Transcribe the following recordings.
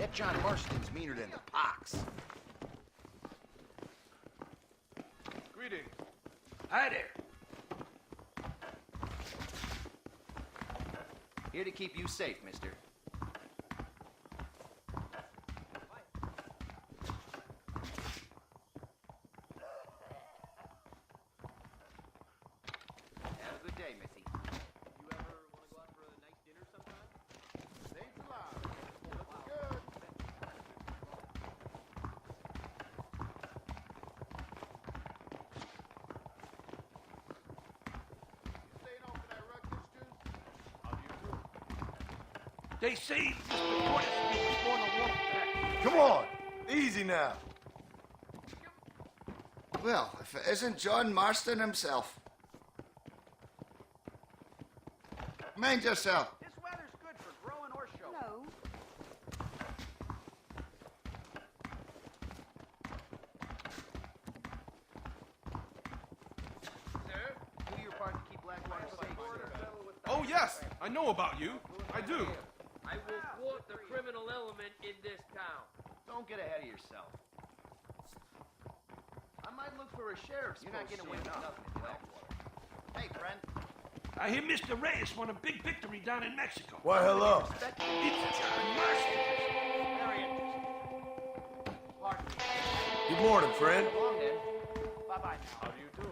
That John Marston's meaner than the pox. Greetings. Hi there. Here to keep you safe, mister. Have a good day, Missy. You ever want to go out for a nice dinner sometime? Saints alive. Looking good. You staying home for that Rutgers juice? How do you do? They say Mr. Portis was born a wolf pack. Come on. Easy now. Well, if it isn't John Marston himself. Mind yourself. This weather's good for growing or show. No. Sir, do your part to keep Blackwater safe, sir. Oh, yes. I know about you. I do. I will thwart the criminal element in this town. Don't get ahead of yourself. I might look for a sheriff's post. You're not getting away with nothing in Blackwater. Hey, friend. I hear Mr. Reyes won a big victory down in Mexico. Why, hello. It's John Marston. Very interesting. Pardon me. Good morning, friend. So long, then. Bye-bye. How do you do?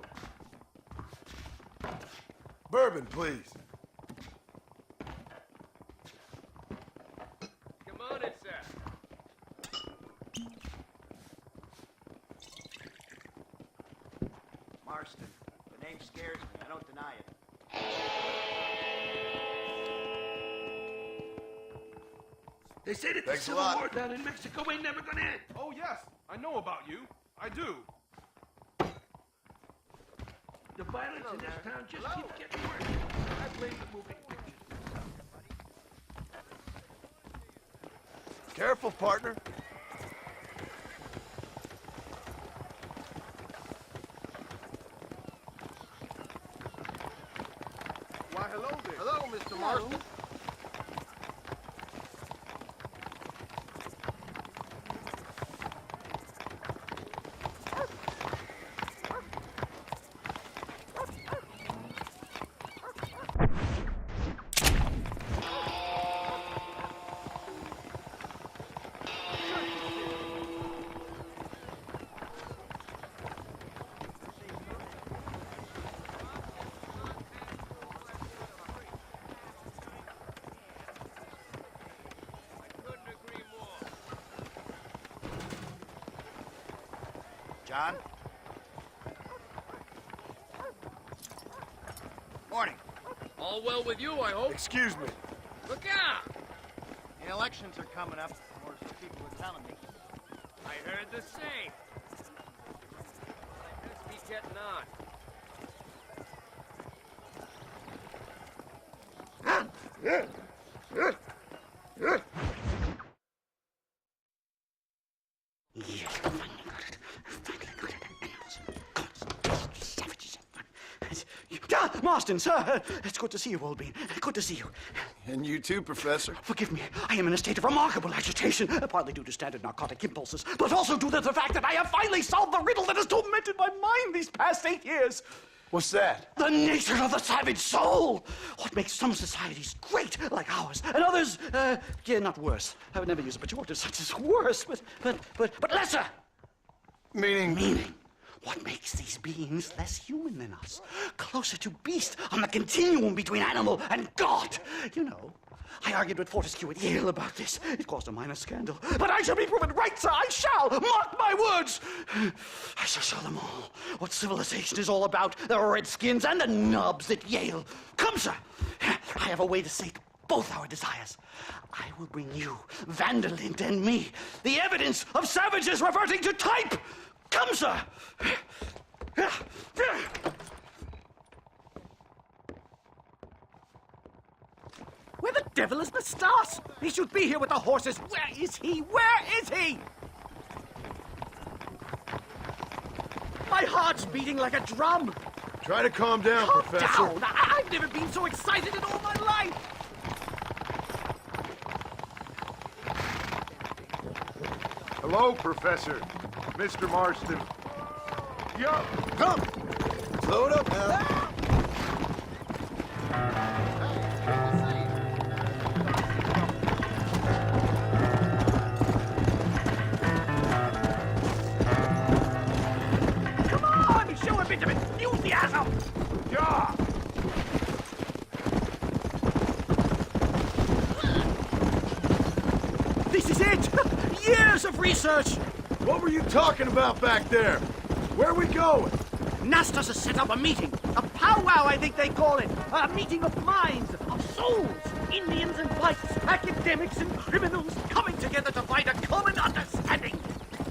Bourbon, please. Come on in, sir. Marston. The name scares me. I don't deny it. They say that the Thanks a Civil lot. War down in Mexico ain't never gonna end. Oh, yes. I know about you. I do. The violence in this town just keeps getting worse. I blame the moving pictures. Careful, partner. Why, hello there. Hello, Mr. Marston. Couldn't agree more. John? Morning. All well with you, I hope. Excuse me. Look out! The elections are coming up, or so people are telling me. I heard the same. Let's be getting on. Marston, sir, it's good to see you, old bean. Good to see you. And you too, Professor. Forgive me, I am in a state of remarkable agitation, partly due to standard narcotic impulses, but also due to the fact that I have finally solved the riddle that has tormented my mind these past 8 years. What's that? The nature of the savage soul! What makes some societies great, like ours, and others, not worse. I would never use a pejorative such as worse, but lesser! Meaning? What makes these beings less human than us? Closer to beast on the continuum between animal and God. You know, I argued with Fortescue at Yale about this. It caused a minor scandal. But I shall be proven right, sir. I shall. Mark my words. I shall show them all what civilization is all about. The redskins and the nubs at Yale. Come, sir. I have a way to sate both our desires. I will bring you, Vanderlint, and me the evidence of savages reverting to type. Come, sir! Where the devil is Mestas? He should be here with the horses. Where is he? Where is he? My heart's beating like a drum. Try to calm down, Calm Professor. down. I've never been so excited in all my life. Hello, Professor. Mr. Marston. Yup. Come! Load up now. Come on, show a bit of enthusiasm! Yeah. This is it! Years of research! What were you talking about back there? Where are we going? Nastas has set up a meeting. A powwow, I think they call it. A meeting of minds, of souls. Indians and whites, academics and criminals coming together to find a common understanding.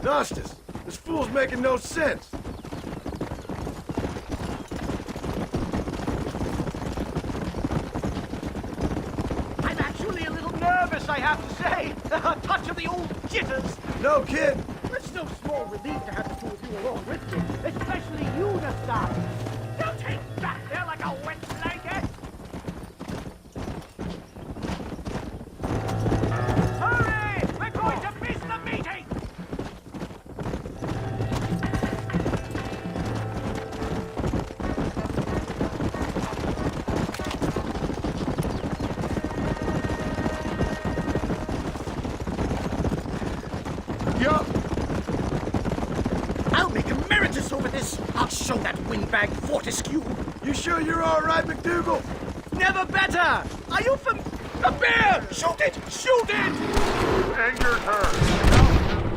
Nastas, this fool's making no sense. I'm actually a little nervous, I have to say. A touch of the old jitters. No kid. It's no small relief to have the two of you along with me, especially you, Nastas. Don't hang back there like a wet blanket. Hurry! We're going to miss the meeting! Yup. I'll make emeritus over this. I'll show that windbag Fortescue. You sure you're all right, McDougal? Never better! Are you from... A bear! Shoot it! Shoot it! You angered her.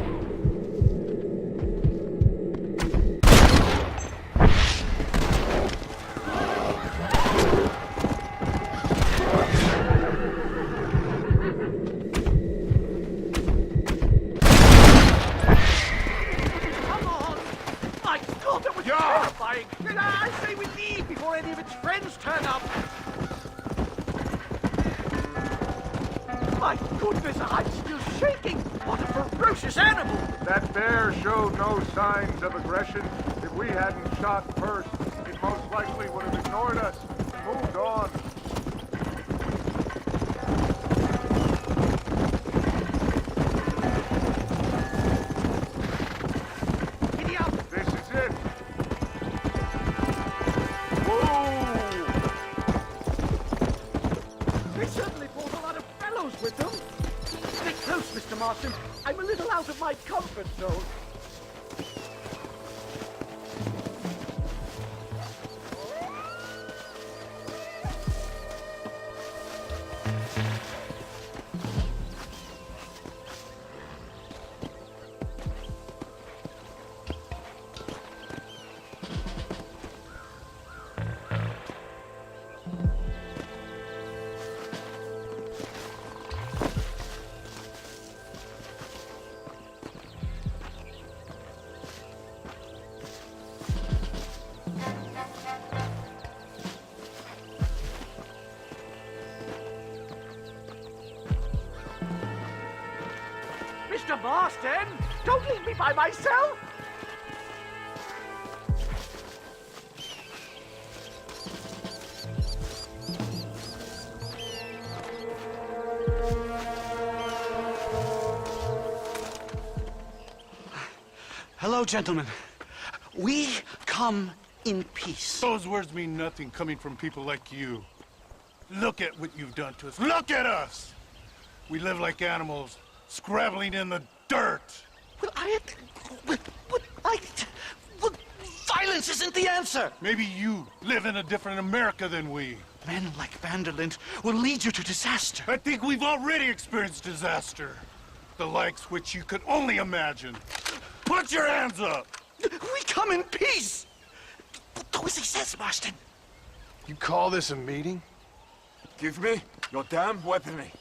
Come on! My God, that was Yeah. terrifying! I say we leave before any of its friends turn up! My goodness, I'm still shaking! What a ferocious animal! That bear showed no signs of aggression. If we hadn't shot first, it most likely would have ignored us and moved on. Giddy up! This is it. Whoa! They certainly brought a lot of fellows with them. Stay close, Mr. Marston. I'm a little out of my comfort zone. Mr. Marston, don't leave me by myself! Hello, gentlemen. We come in peace. Those words mean nothing coming from people like you. Look at what you've done to us. Look at us! We live like animals, scrabbling in the dirt. Well, violence isn't the answer. Maybe you live in a different America than we. Men like Vanderlint will lead you to disaster. I think we've already experienced disaster. The likes which you could only imagine. Put your hands up! We come in peace! Do as he says, Marston. You call this a meeting? Give me your damn weaponry.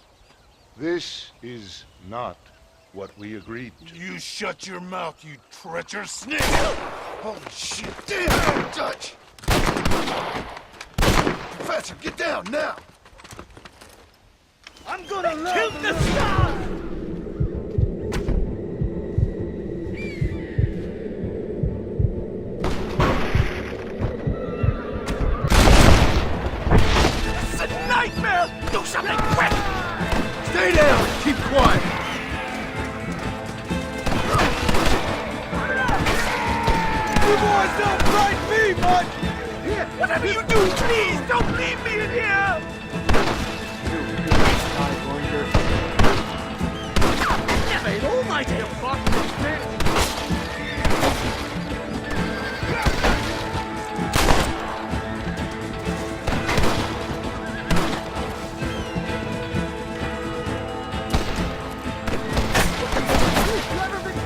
This is not what we agreed to. You shut your mouth, you treacherous snake! Holy shit! Damn, Dutch! Professor, get down now! I'm gonna kill the stars! It's a nightmare! Do something quick! Stay down! Keep quiet! You boys don't fight me much! Whatever you do, please don't leave me in here! Never in all my day of fuck this bitch!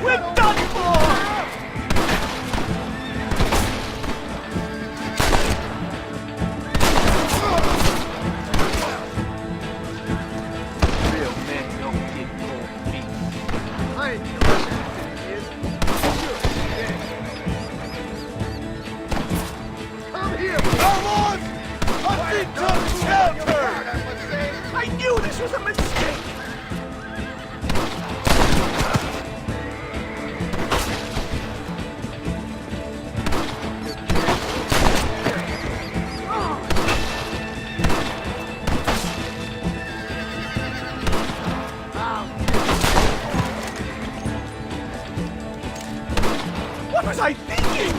We're done for! Real men don't get cold feet. I ain't gonna kid. Come here! Come on! Up into shelter! I knew this was a mistake! What was I thinking?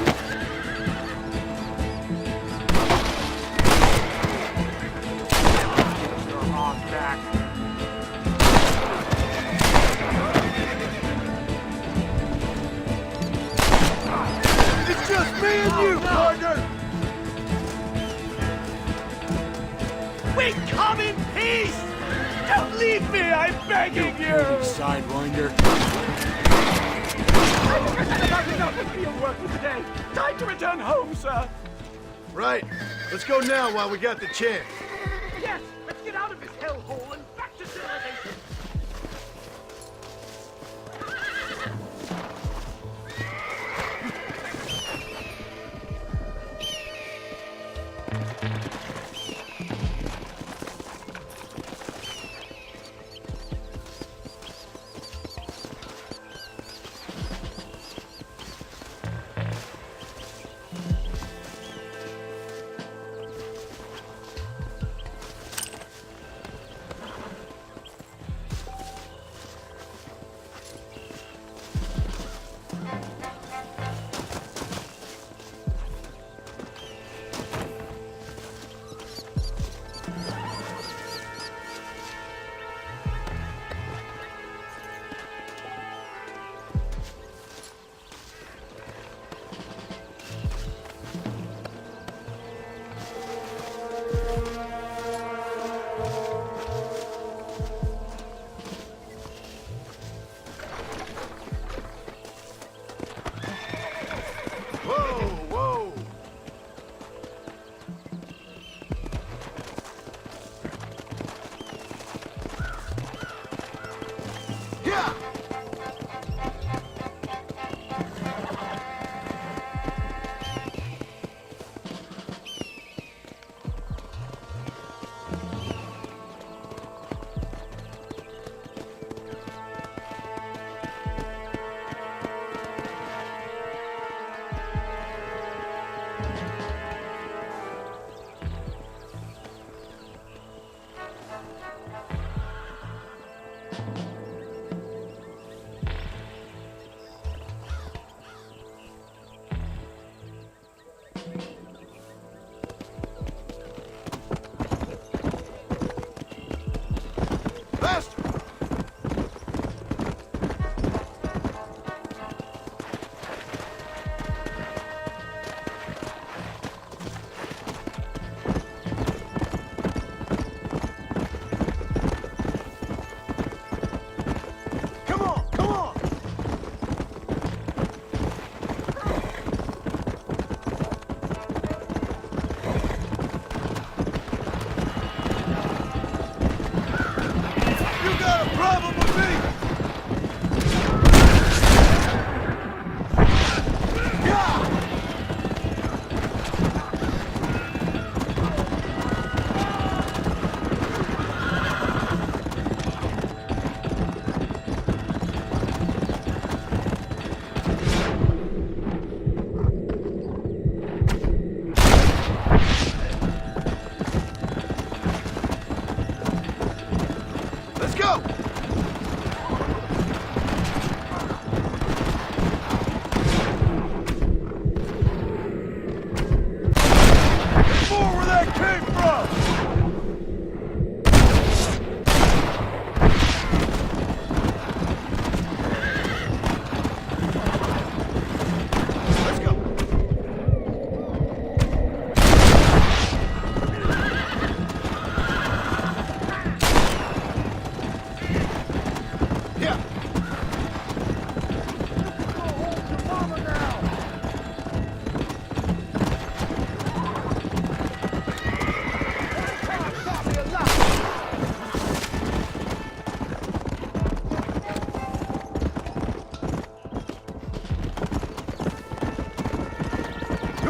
It's just me and you, partner! We come in peace! Don't leave me, I'm begging you! Sidewinder. I think I've had about enough of field work for today. Time to return home, sir. Right. Let's go now while we got the chance. Yes, let's get out of this hellhole and back to civilization.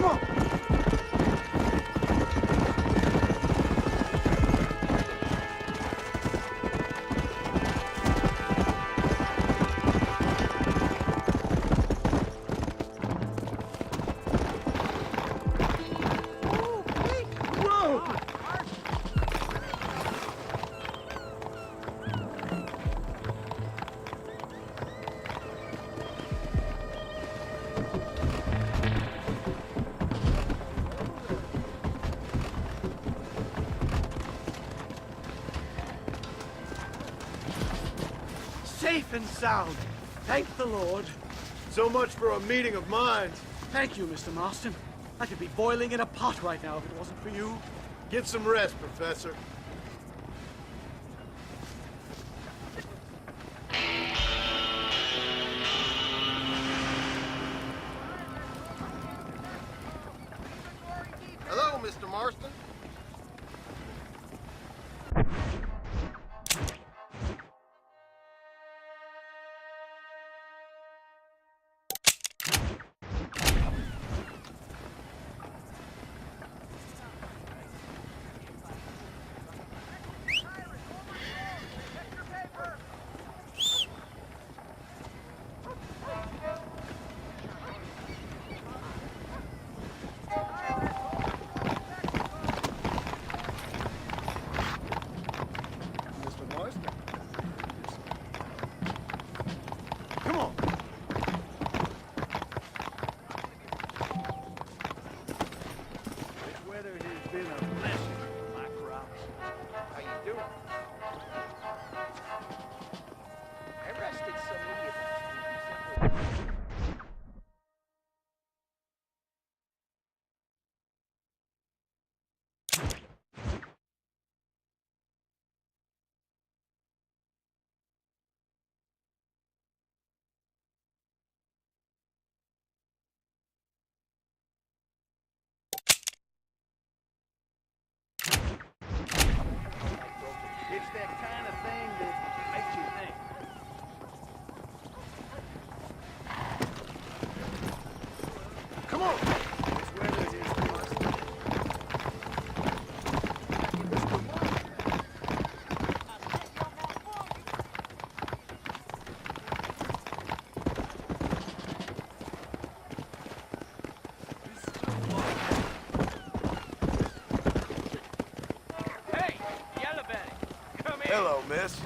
Come on! Safe and sound. Thank the Lord. So much for a meeting of minds. Thank you, Mr. Marston. I could be boiling in a pot right now if it wasn't for you. Get some rest, Professor. Hello, Mr. Marston. Mr. Marston. Come on! This weather has been a blessing for my crops. How you doing? I rested some idiot last week. It's that kind of thing that makes you think. Come on! This weather has been Hey, Yellow Belly, come here. Hello, miss.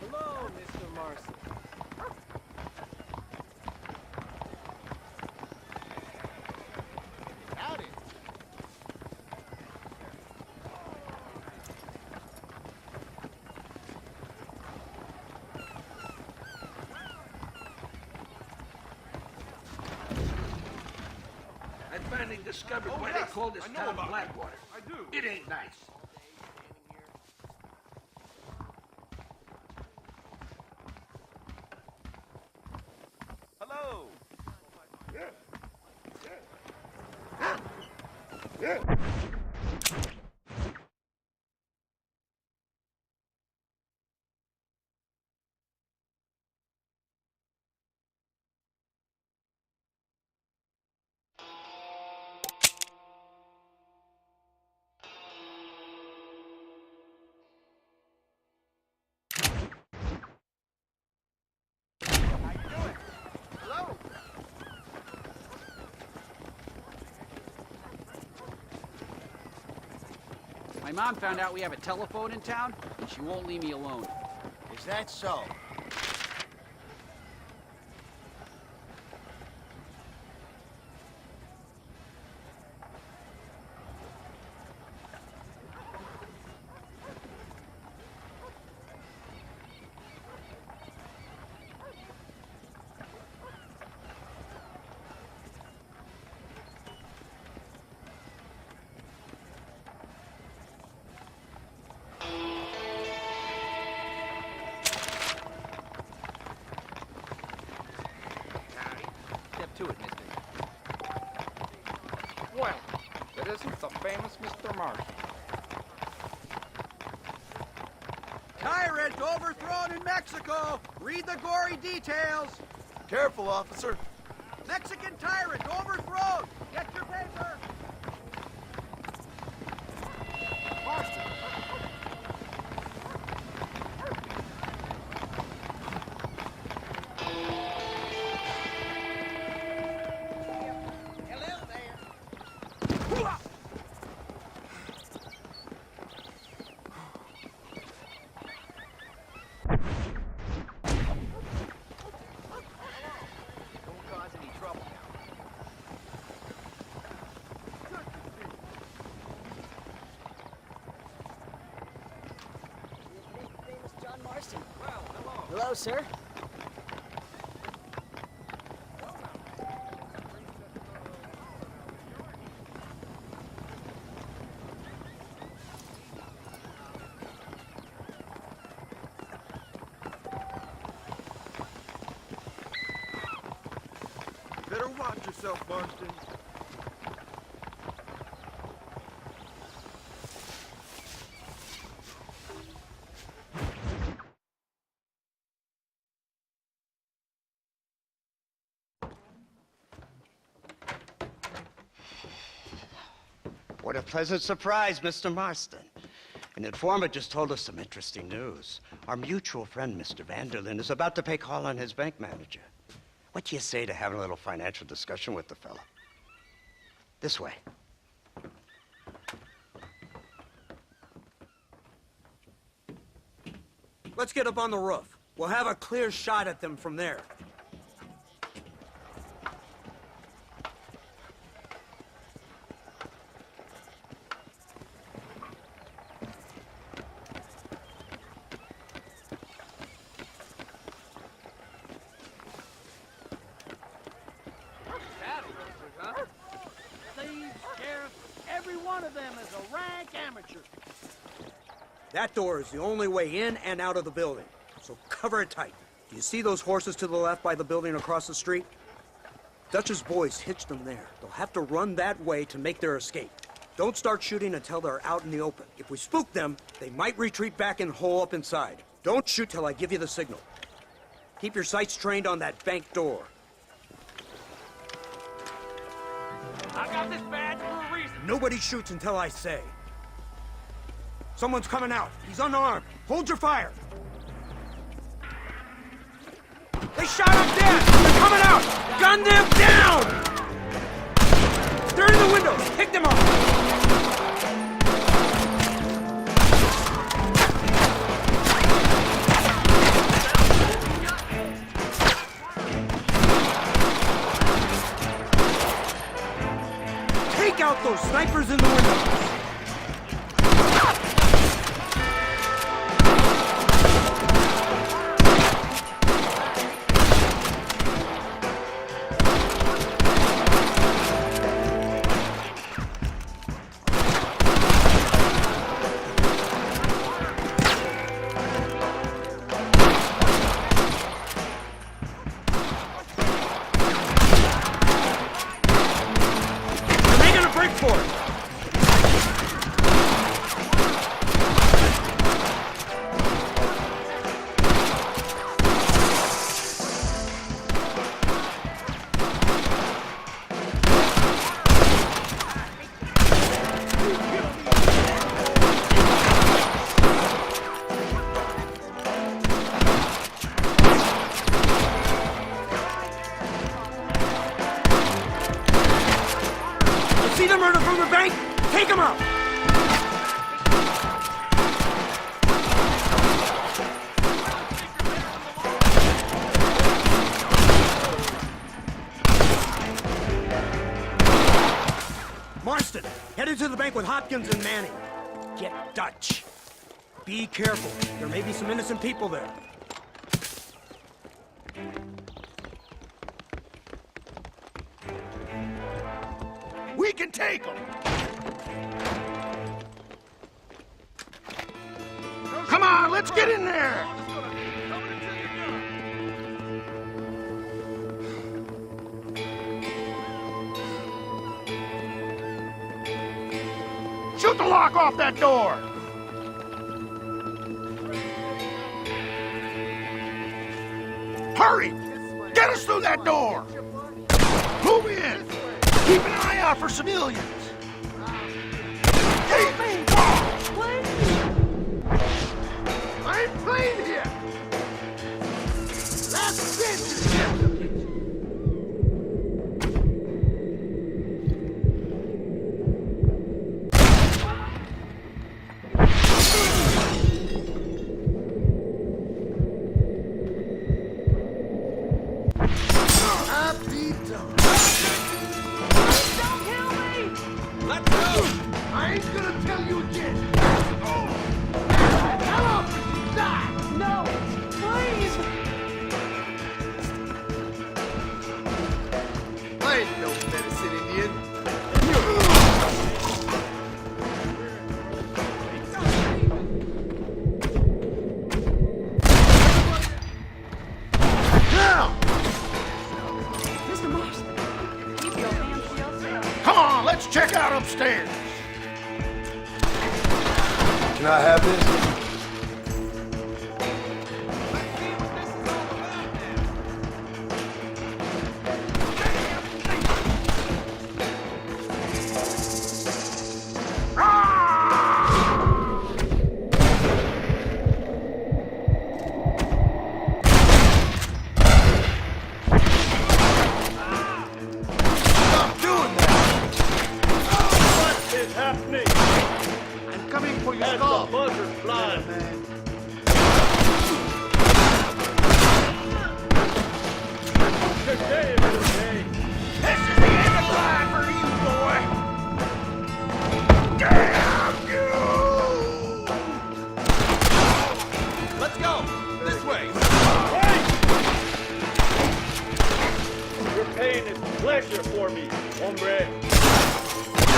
Hello, Mr. Marston. Howdy. I finally discovered why they call this town Blackwater. I do. It ain't nice. Hello. How you doing? Hello. My mom found out we have a telephone in town, and she won't leave me alone. Is that so? with the famous Mr. Marston. Tyrant overthrown in Mexico! Read the gory details! Careful, officer. Mexican tyrant overthrown! Get your paper! Marston! Hello there! Don't cause any trouble now. Famous John Marston. Well, hello. Hello, sir. Better watch yourself, Marston. What a pleasant surprise, Mr. Marston. An informant just told us some interesting news. Our mutual friend, Mr. Vanderlyn, is about to pay call on his bank manager. What do you say to having a little financial discussion with the fellow? This way. Let's get up on the roof. We'll have a clear shot at them from there. Thieves, sheriff, every one of them is a rank amateur. That door is the only way in and out of the building, so cover it tight. Do you see those horses to the left by the building across the street? Dutch's boys hitched them there. They'll have to run that way to make their escape. Don't start shooting until they're out in the open. If we spook them, they might retreat back and hole up inside. Don't shoot till I give you the signal. Keep your sights trained on that bank door. I got this badge for a reason. Nobody shoots until I say. Someone's coming out. He's unarmed. Hold your fire. They shot up there! They're coming out! Gun them down! They're in the windows! Pick them up! Take out those snipers in the windows! See the murder from the bank? Take him out! Marston, headed to the bank with Hopkins and Manning. Get Dutch. Be careful. There may be some innocent people there. We can take them! Come on, let's get in there! the lock off that door! Hurry! Get us through that door! Move in! Keep an eye out for civilians! I ain't playing here! Last chance! I ain't gonna tell you again! Hello! Die! No! Please! I ain't no medicine Indian. Now! Mr. Marston, keep your hands to yourself. Come on, let's check out upstairs! Can I have this?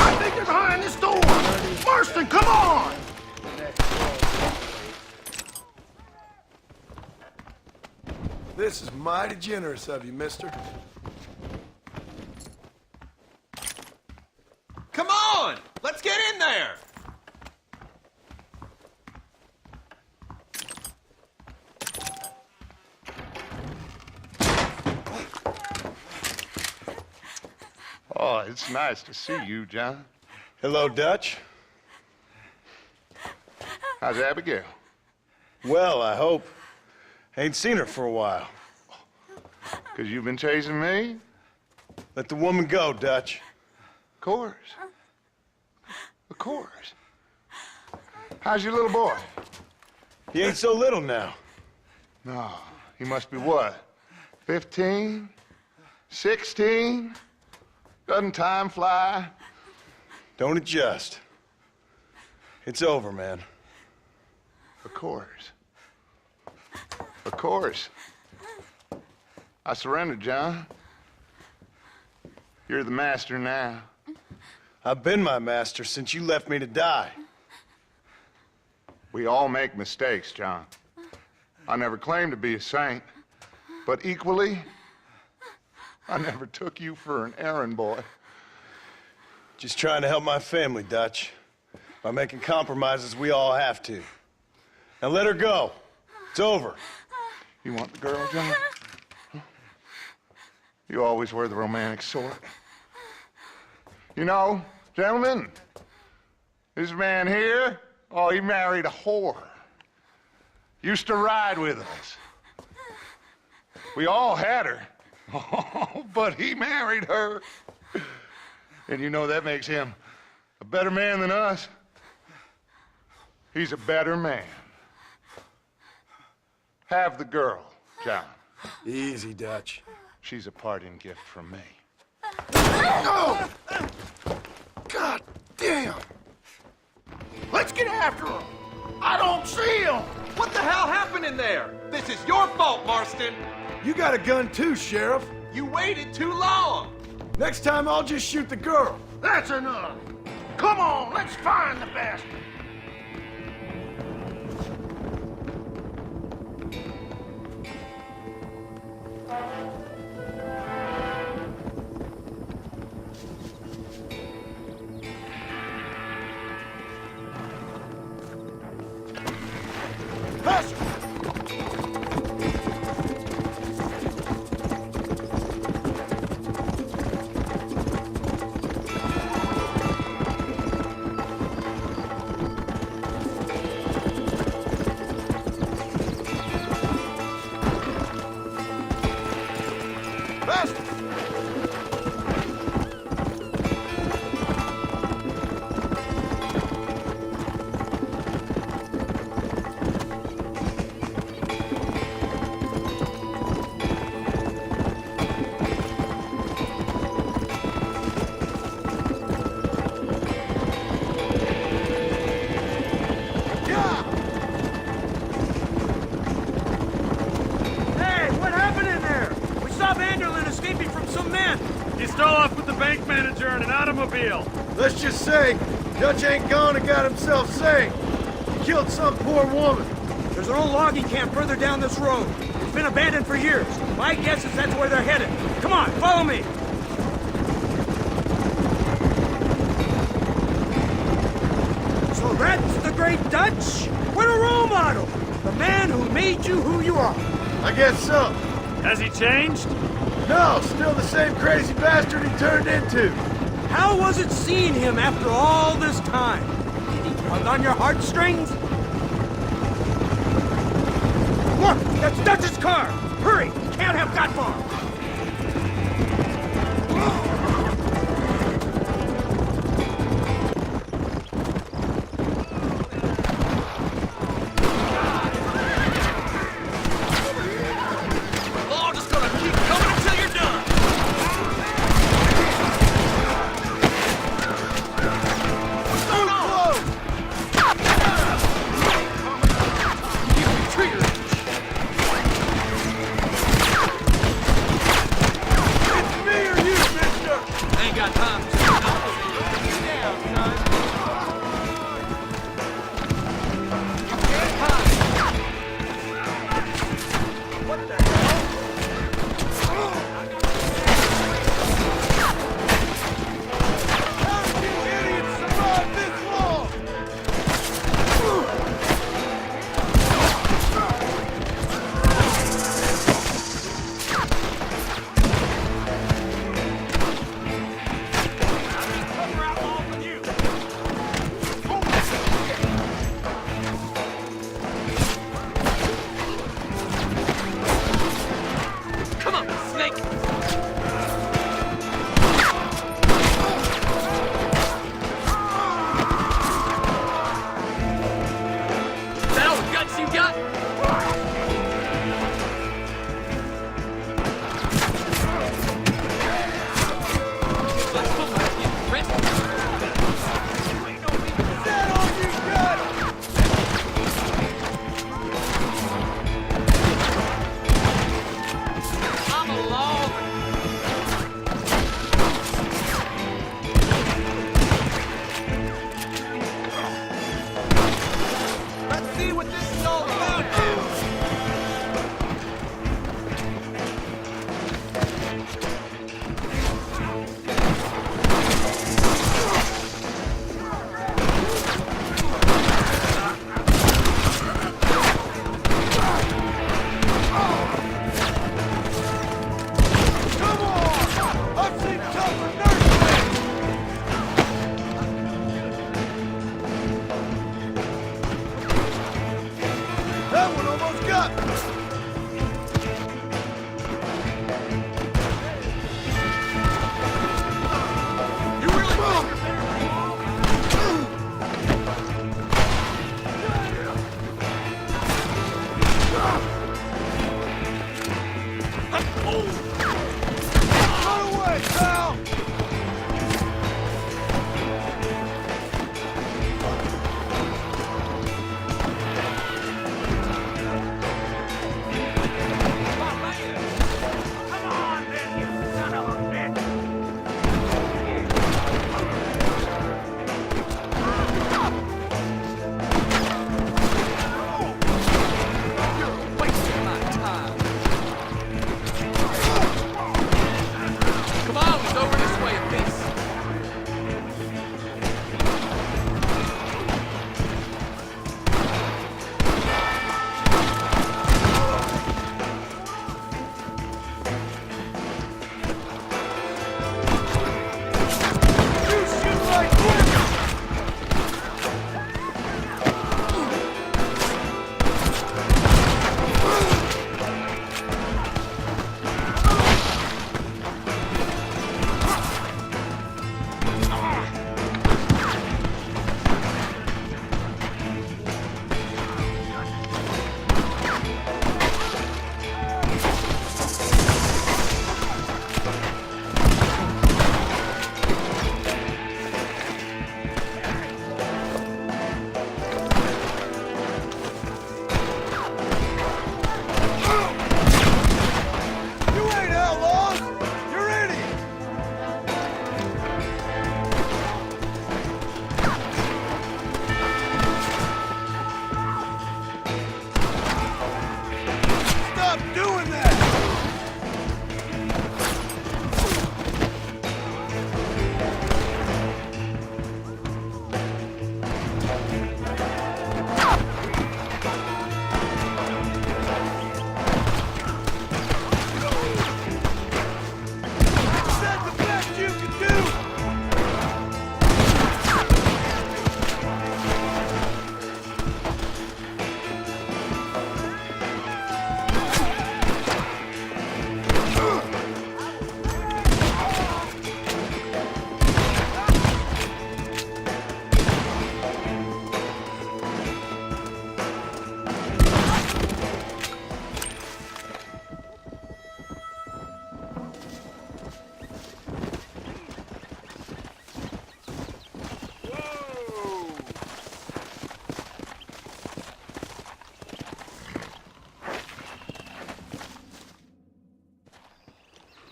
I think they're behind this door! Marston, come on! This is mighty generous of you, mister. Come on! Let's get in there! Oh, it's nice to see you, John. Hello, Dutch. How's Abigail? Well, I hope. Ain't seen her for a while. 'Cause you've been chasing me? Let the woman go, Dutch. Of course. Of course. How's your little boy? He ain't so little now. No, he must be what? 15? 16? Doesn't time fly? Don't adjust. It's over, man. Of course. Of course. I surrendered, John. You're the master now. I've been my master since you left me to die. We all make mistakes, John. I never claimed to be a saint, but equally, I never took you for an errand boy. Just trying to help my family, Dutch. By making compromises we all have to. Now let her go. It's over. You want the girl, John? You always were the romantic sort. You know, gentlemen, this man here, oh, he married a whore. Used to ride with us. We all had her. Oh, but he married her. And you know that makes him a better man than us. He's a better man. Have the girl, John. Easy, Dutch. She's a parting gift from me. No! God damn! Let's get after him! I don't see him! What the hell happened in there? This is your fault, Marston! You got a gun too, Sheriff. You waited too long! Next time I'll just shoot the girl. That's enough! Come on, let's find the bastard! Hey, what happened in there? We saw Vanderlyn escaping from some men. He stole off with the bank manager in an automobile. Let's just say, Dutch ain't gone and got himself saved. He killed some poor woman. There's an old logging camp further down this road. It's been abandoned for years. My guess is that's where they're headed. Come on, follow me. So that's the great Dutch? What a role model! The man who made you who you are. I guess so. Has he changed? No, still the same crazy bastard he turned into. How was it seeing him after all this time? Did he tug on your heartstrings? Look, that's Dutch's car! Hurry, he can't have got far! Law just gonna keep coming until you're done. What's going on? Trigger.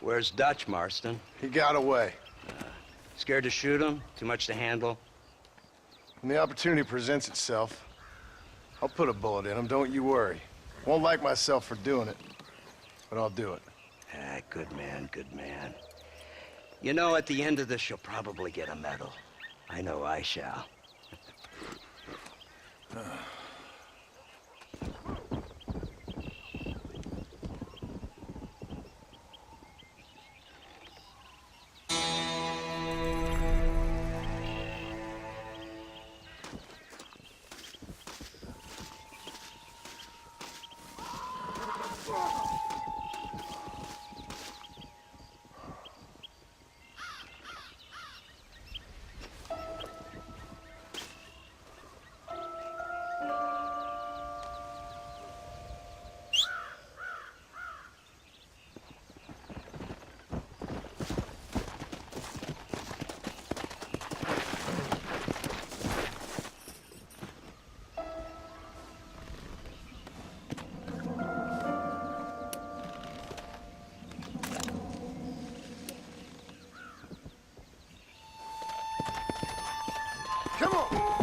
Where's Dutch, Marston? He got away. Scared to shoot him? Too much to handle? When the opportunity presents itself, I'll put a bullet in him, don't you worry. Won't like myself for doing it, but I'll do it. Ah, good man, good man. You know, at the end of this, you'll probably get a medal. I know I shall. Come on!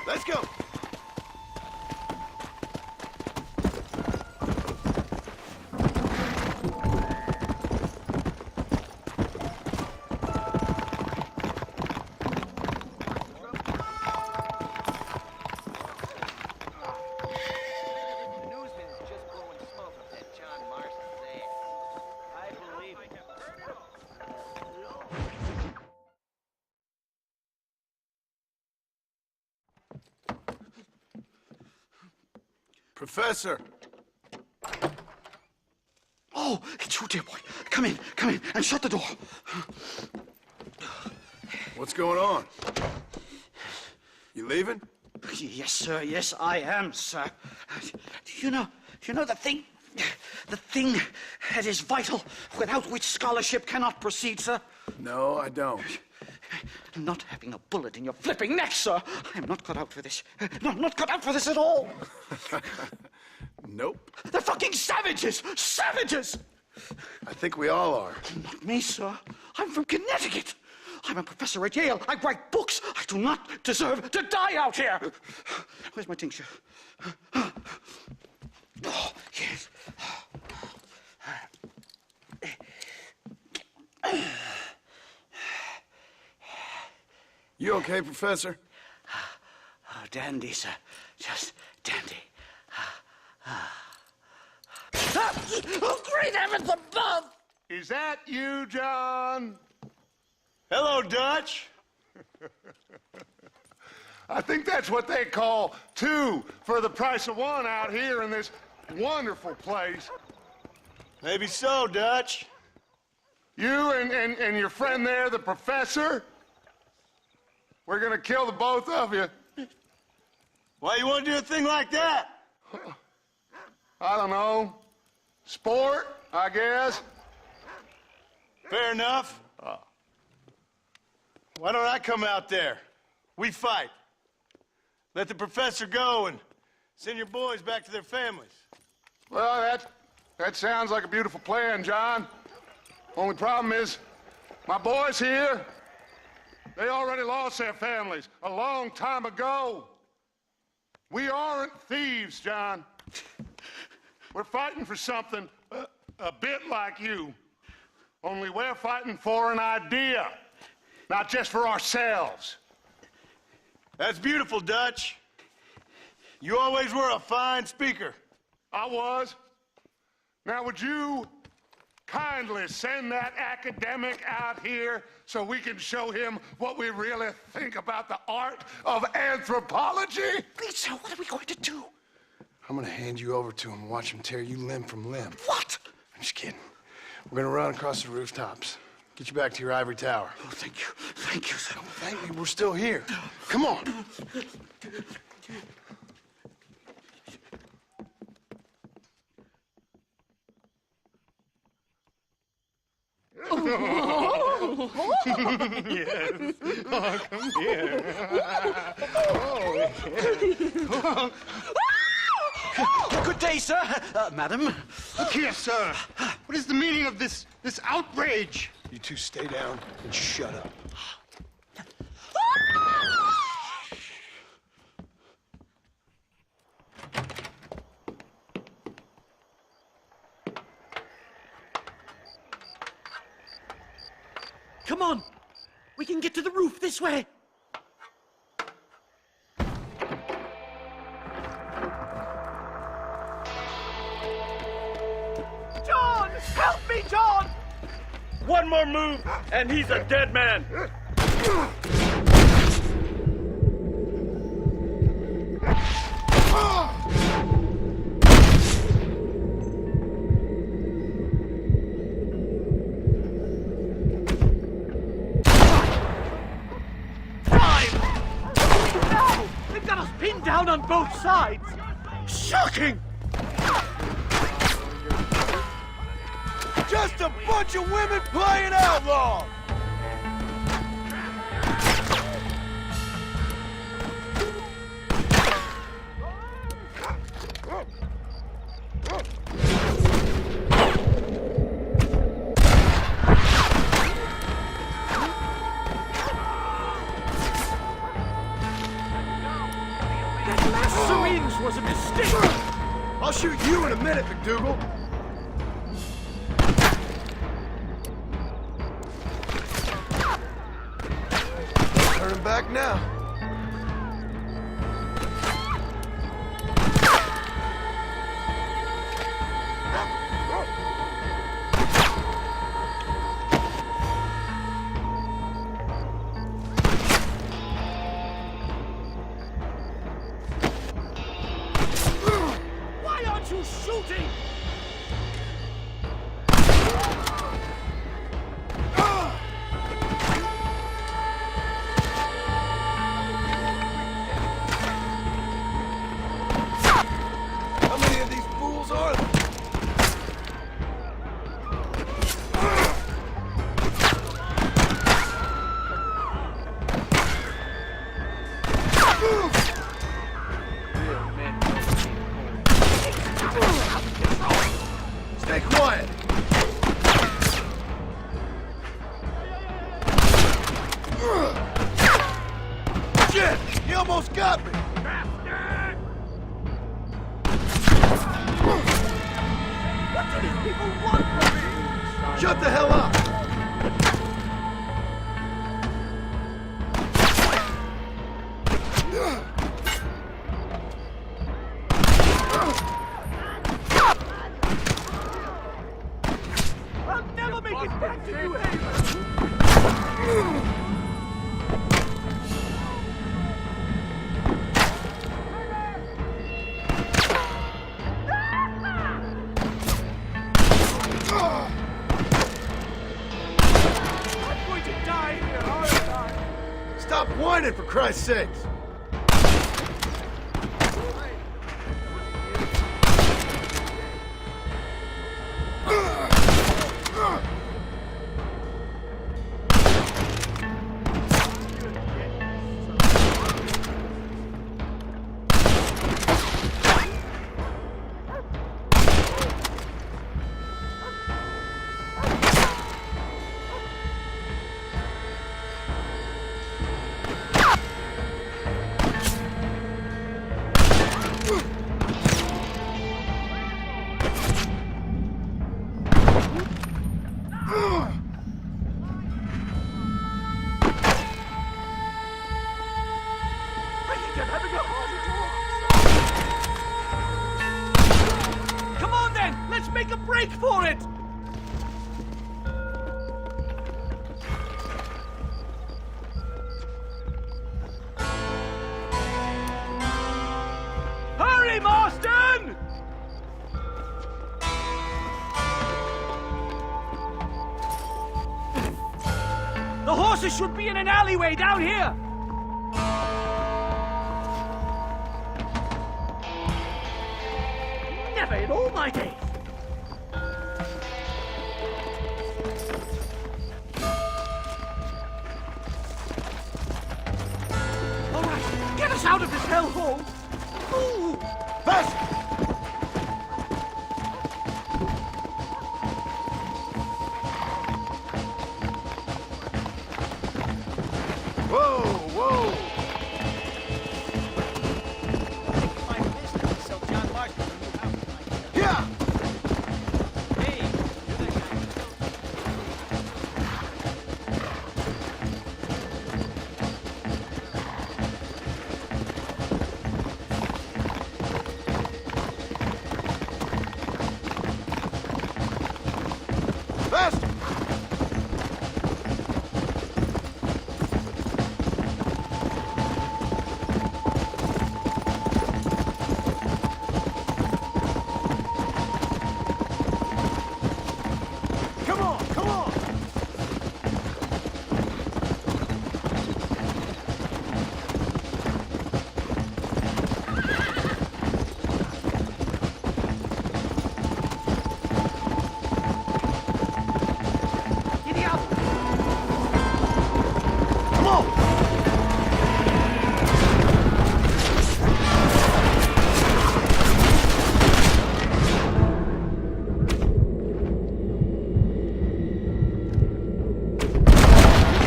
Let's go! Professor! Oh, it's you, dear boy. Come in, and shut the door. What's going on? You leaving? Yes, sir. Yes, I am, sir. You know the thing that is vital, without which scholarship cannot proceed, sir? No, I don't. Not having a bullet in your flipping neck, sir. I'm not cut out for this. No, I'm not cut out for this at all. Nope. They're fucking savages! Savages! I think we all are. Not me, sir. I'm from Connecticut. I'm a professor at Yale. I write books. I do not deserve to die out here. Where's my tincture? Oh, yes. You okay, Professor? Oh, dandy, sir. Just dandy. Oh, great heavens above! Is that you, John? Hello, Dutch. I think that's what they call two for the price of one out here in this wonderful place. Maybe so, Dutch. You and your friend there, the professor, we're gonna kill the both of you. Why you want to do a thing like that? I don't know. Sport, I guess. Fair enough. Why don't I come out there? We fight. Let the professor go and send your boys back to their families. Well, that sounds like a beautiful plan, John. Only problem is, my boys here, they already lost their families a long time ago. We aren't thieves, John. We're fighting for something a bit like you. Only we're fighting for an idea, not just for ourselves. That's beautiful, Dutch. You always were a fine speaker. I was. Now, would you kindly send that academic out here so we can show him what we really think about the art of anthropology? Please, sir, what are we going to do? I'm gonna hand you over to him and watch him tear you limb from limb. What? I'm just kidding. We're gonna run across the rooftops. Get you back to your ivory tower. Oh, thank you. Thank you, sir. Don't thank me, we're still here. Come on. Yes. Oh, come here. Good day, sir. Madam. Look here, sir. What is the meaning of this outrage? You two stay down and shut up. Come on. We can get to the roof this way. John! Help me, John! One more move, and he's a dead man. Pinned down on both sides. Shocking! Just a bunch of women playing outlaw! Syringe was a mistake. I'll shoot you in a minute, McDougal. Turning back now. Shooting! How many of these fools are there? Shut the hell up! I'll never make it back to New Haven! I'm going to die here, aren't I? Stop whining, for Christ's sakes! Come on then, let's make a break for it! Hurry, Marston! The horses should be in an alleyway down here! Never in all my days! All right, get us out of this hellhole! Ooh! Fast! Whoa, whoa! My business is sell John Martin a new house. Yeah! Hey, you're that guy. Fast! Come on, come on! Giddy up! Come on!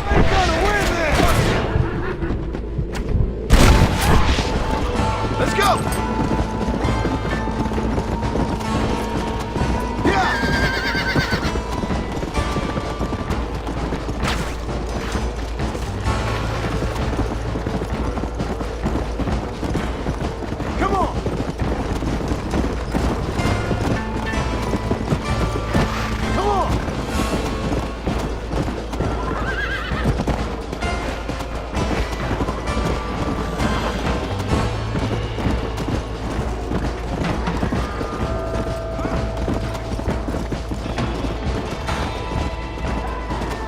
We're gonna win this! Let's go! Yeah! Come on! Come on!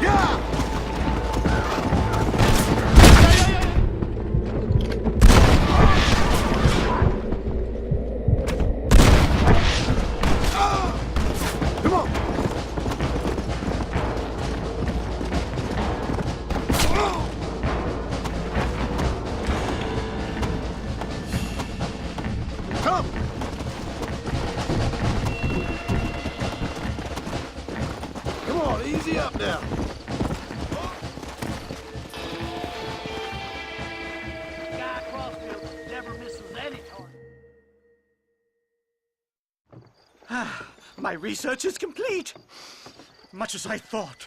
Yeah! Come on! Come! Come on, easy up now. Guy Crossfield never misses any target. My research is complete. Much as I thought.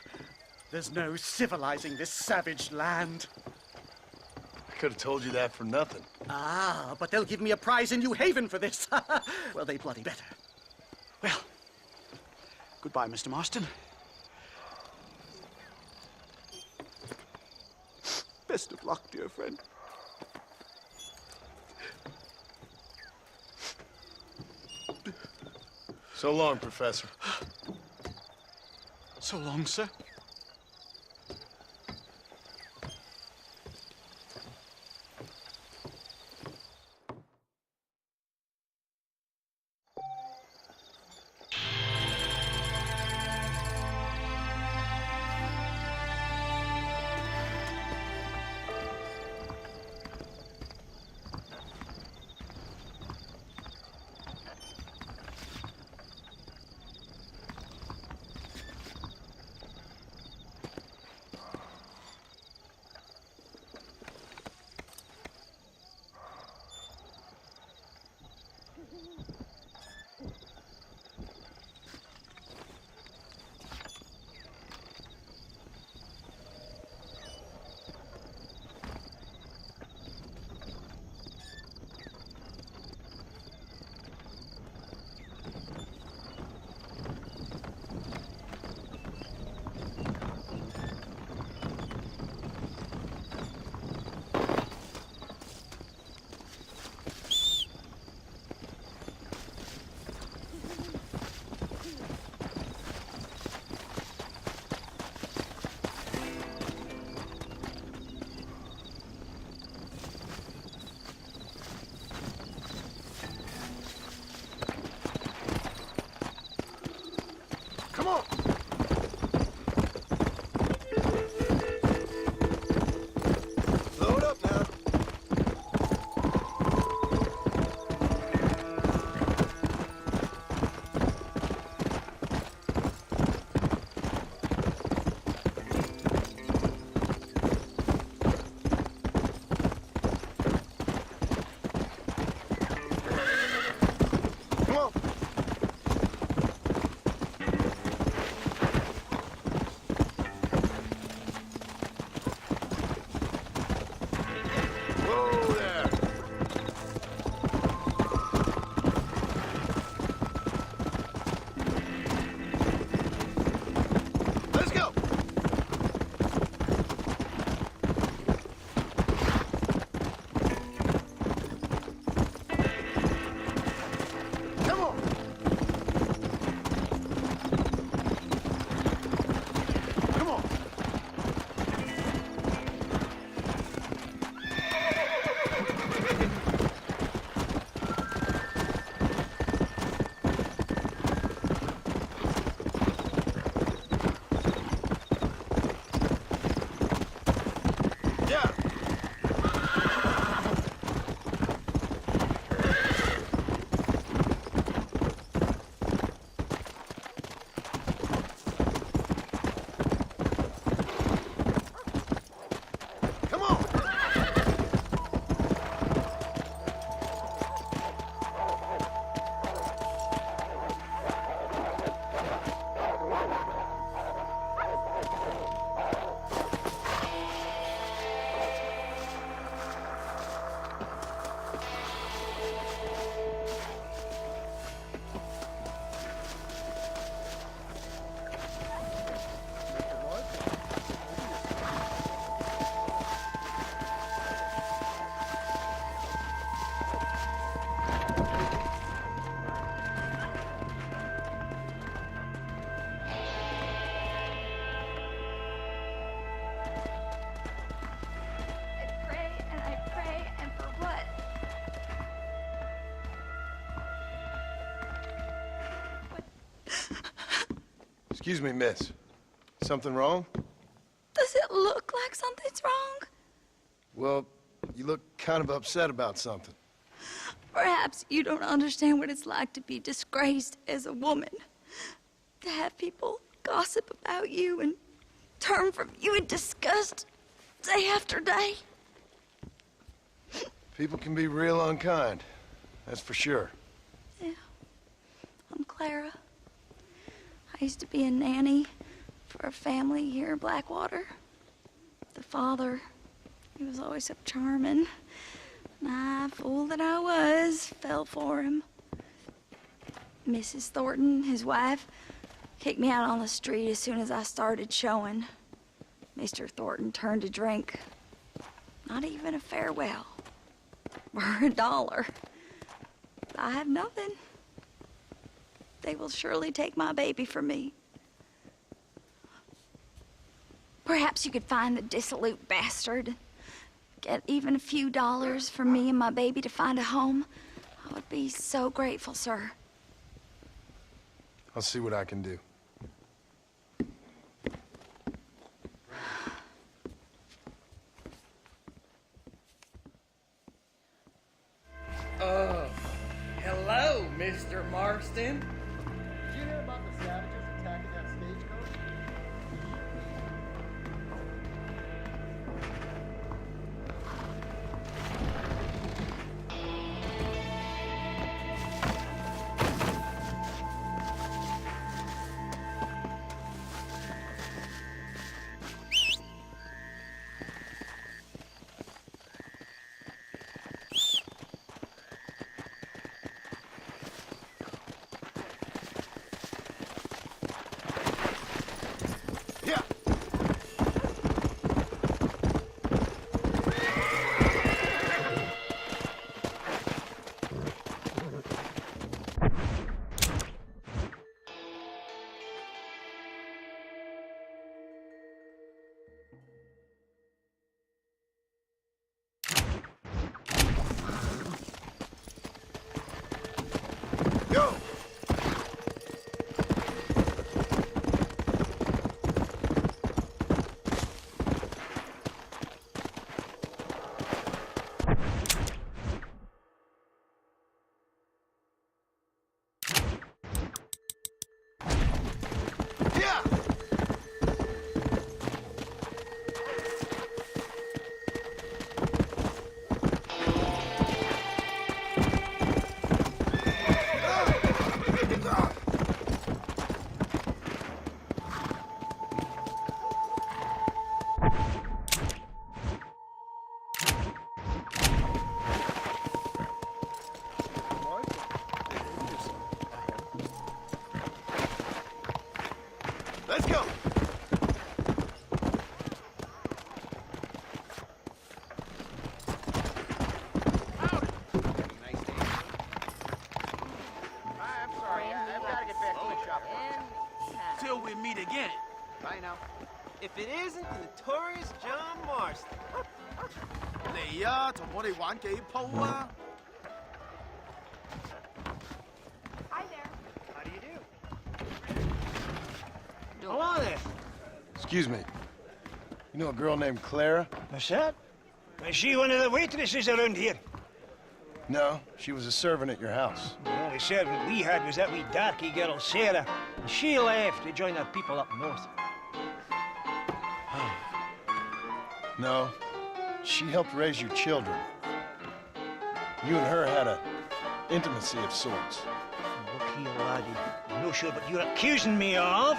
There's no civilizing this savage land. I could have told you that for nothing. Ah, but they'll give me a prize in New Haven for this. Well, they bloody better. Well, goodbye, Mr. Marston. Best of luck, dear friend. So long, Professor. So long, sir. Come on! Load up now. Come on! Whoa there! Let's go! Come on! Come on! Yeah! Come on! I pray, and for what? Excuse me, miss. Something wrong? Does it look like something's wrong? Well, you look kind of upset about something. Perhaps you don't understand what it's like to be disgraced as a woman. To have people gossip about you and turn from you in disgust day after day. People can be real unkind. That's for sure. Yeah. I'm Clara. I used to be a nanny for a family here in Blackwater. The father, he was always so charming. And I, fool that I was, fell for him. Mrs. Thornton, his wife, kicked me out on the street as soon as I started showing. Mr. Thornton turned to drink. Not even a farewell. For $1. I have nothing. They will surely take my baby from me. Perhaps you could find the dissolute bastard. Get even a few dollars for me and my baby to find a home. I would be so grateful, sir. I'll see what I can do. Hello, Mr. Marston. Did you hear about the savages attacking that stagecoach? Let's go! Till we meet again. Bye now. If it isn't the notorious John Marston. 嚟啊，同我哋玩幾鋪啊！ Hi there. How do you do? Hello there. Excuse me. You know a girl named Clara? What's that? Is she one of the waitresses around here? No, she was a servant at your house. The only servant we had was that wee darky girl, Sarah. And she left to join her people up north. No, she helped raise your children. You and her had a intimacy of sorts. Look here, laddie. I'm not sure what you're accusing me of.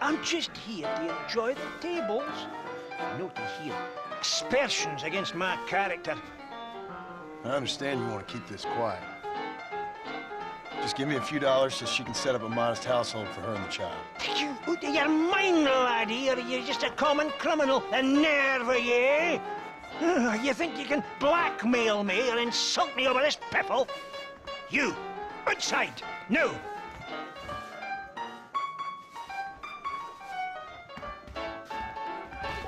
I'm just here to enjoy the tables. Not to hear aspersions against my character. I understand you want to keep this quiet. Just give me a few dollars so she can set up a modest household for her and the child. You out of your mind, laddie, or are you just a common criminal? The nerve of you! You think you can blackmail me or insult me over this piffle? You, outside, no!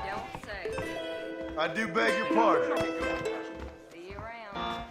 Don't say. I do beg your pardon. See you around.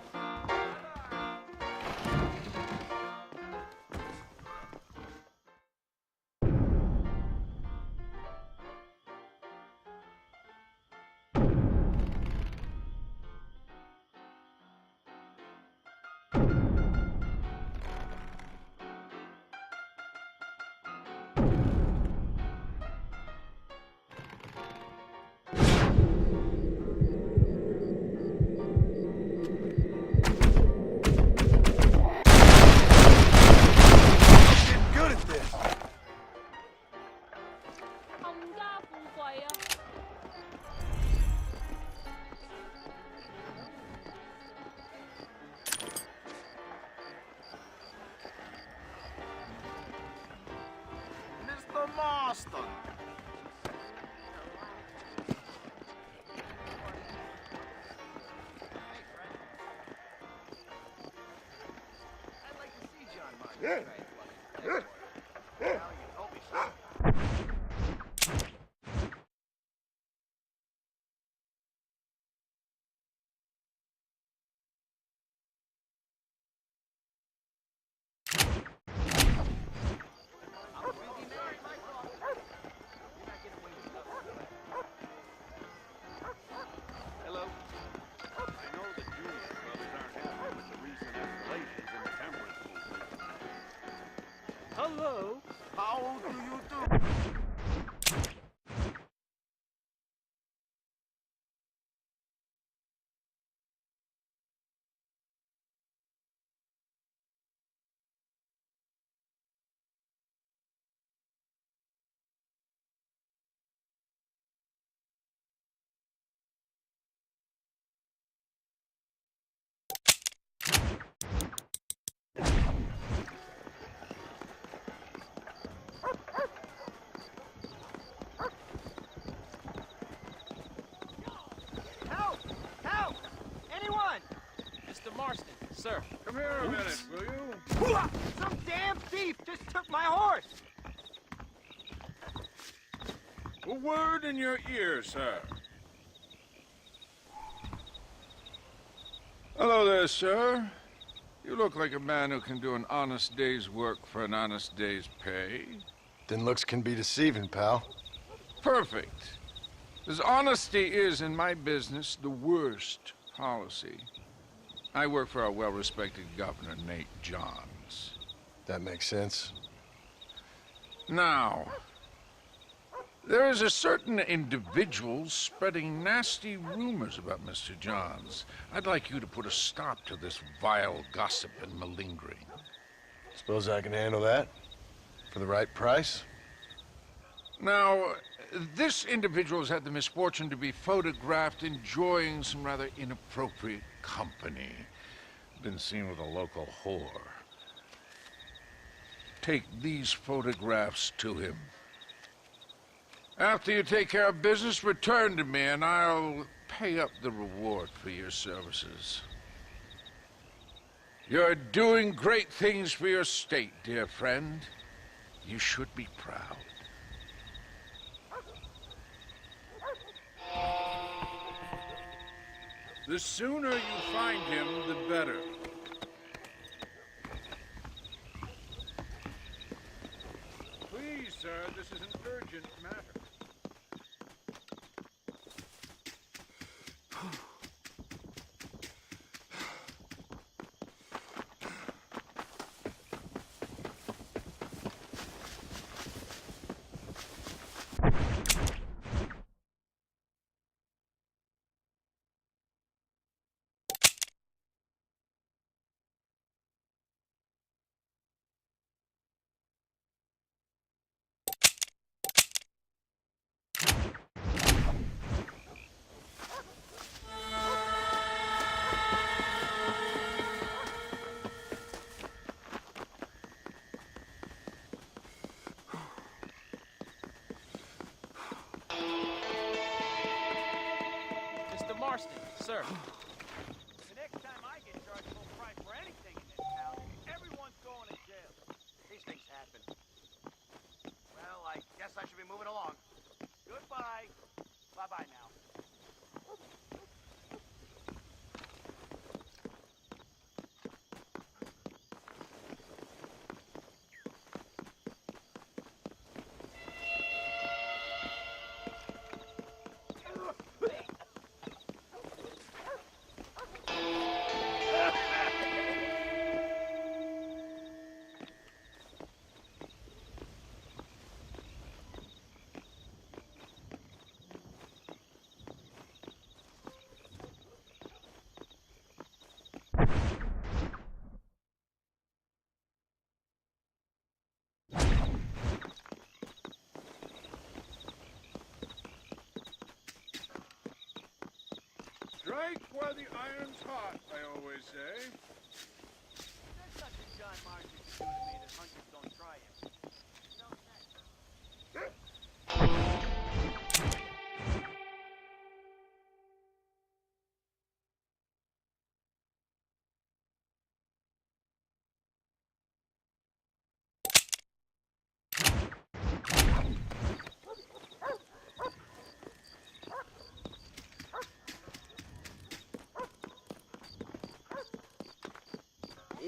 Hello. I know the Junior brothers aren't happy with the recent escalations in the temperance movement. Hello. How do you do? Help! Help! Anyone! Mr. Marston, sir. Come here a minute, will you? Some damn thief just took my horse! A word in your ear, sir. Hello there, sir. You look like a man who can do an honest day's work for an honest day's pay. Then looks can be deceiving, pal. Perfect. As honesty is, in my business, the worst policy. I work for our well-respected governor, Nate Johns. That makes sense. Now, there is a certain individual spreading nasty rumors about Mr. Johns. I'd like you to put a stop to this vile gossip and malingering. Suppose I can handle that? For the right price? Now, this individual has had the misfortune to be photographed enjoying some rather inappropriate company. Been seen with a local whore. Take these photographs to him. After you take care of business, return to me and I'll pay up the reward for your services. You're doing great things for your state, dear friend. You should be proud. The sooner you find him, the better. Please, sir, this is an urgent matter. Mr. Marston, sir. The next time I get charged full price for anything in this town, everyone's going to jail. These things happen. Well, I guess I should be moving along. Goodbye. Bye-bye now. Strike while the iron's hot, I always say. There's nothing John Marston can do to me that hunters don't try him.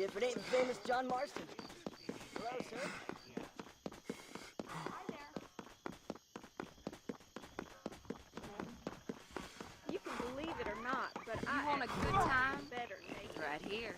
if it ain't the famous John Marston. Hello, sir. Hi there. You can believe it or not, but I want a good time. Better naked. Right here.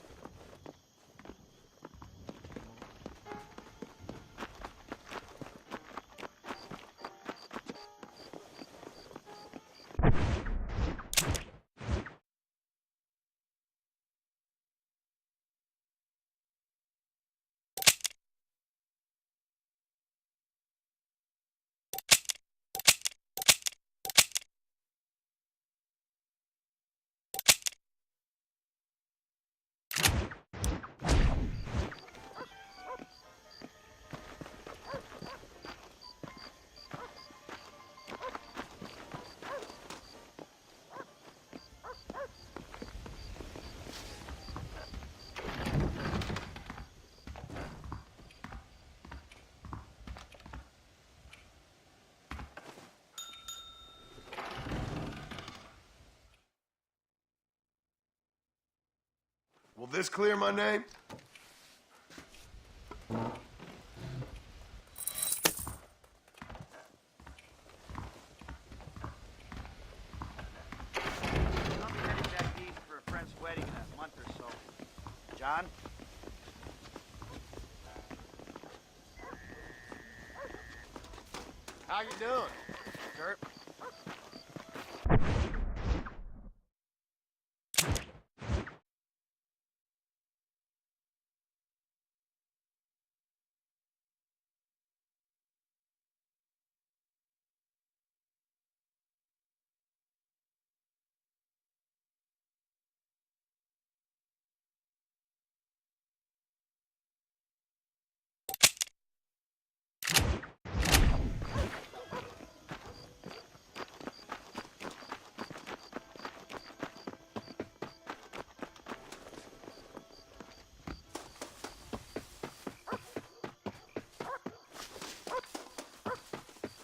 Will this clear my name? I'll be heading back east for a friend's wedding in a month or so. John? How you doing? Sir?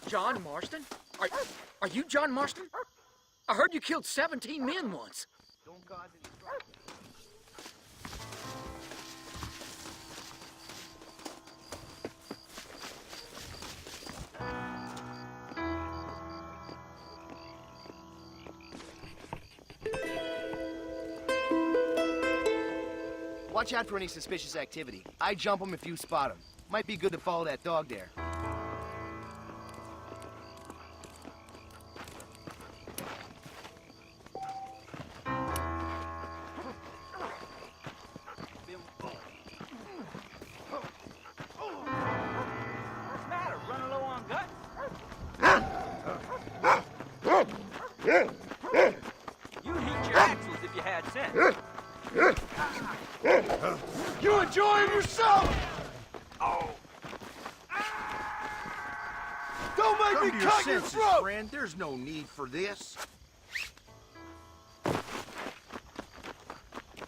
John Marston? Are you John Marston? I heard you killed 17 men once. Don't cause any trouble. Watch out for any suspicious activity. I jump them if you spot them. Might be good to follow that dog there. What's the matter? Running low on guts? You'd heat your axles if you had sense. You enjoying yourself? Oh. Don't make Come me to your cut your senses, throat! friend. There's no need for this.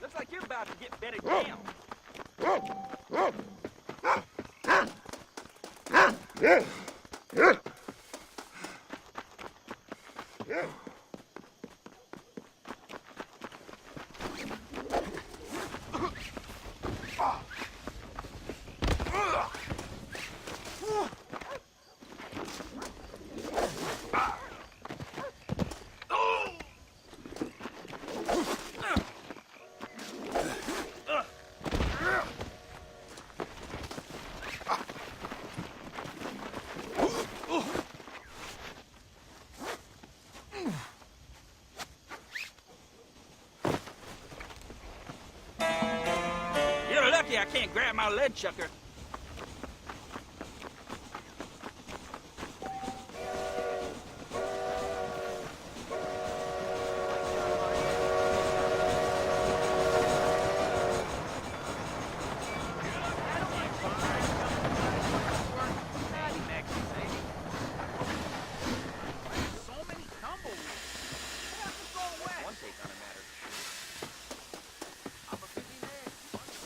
Looks like you're about to get bedded down. You're lucky I can't grab my lead chucker.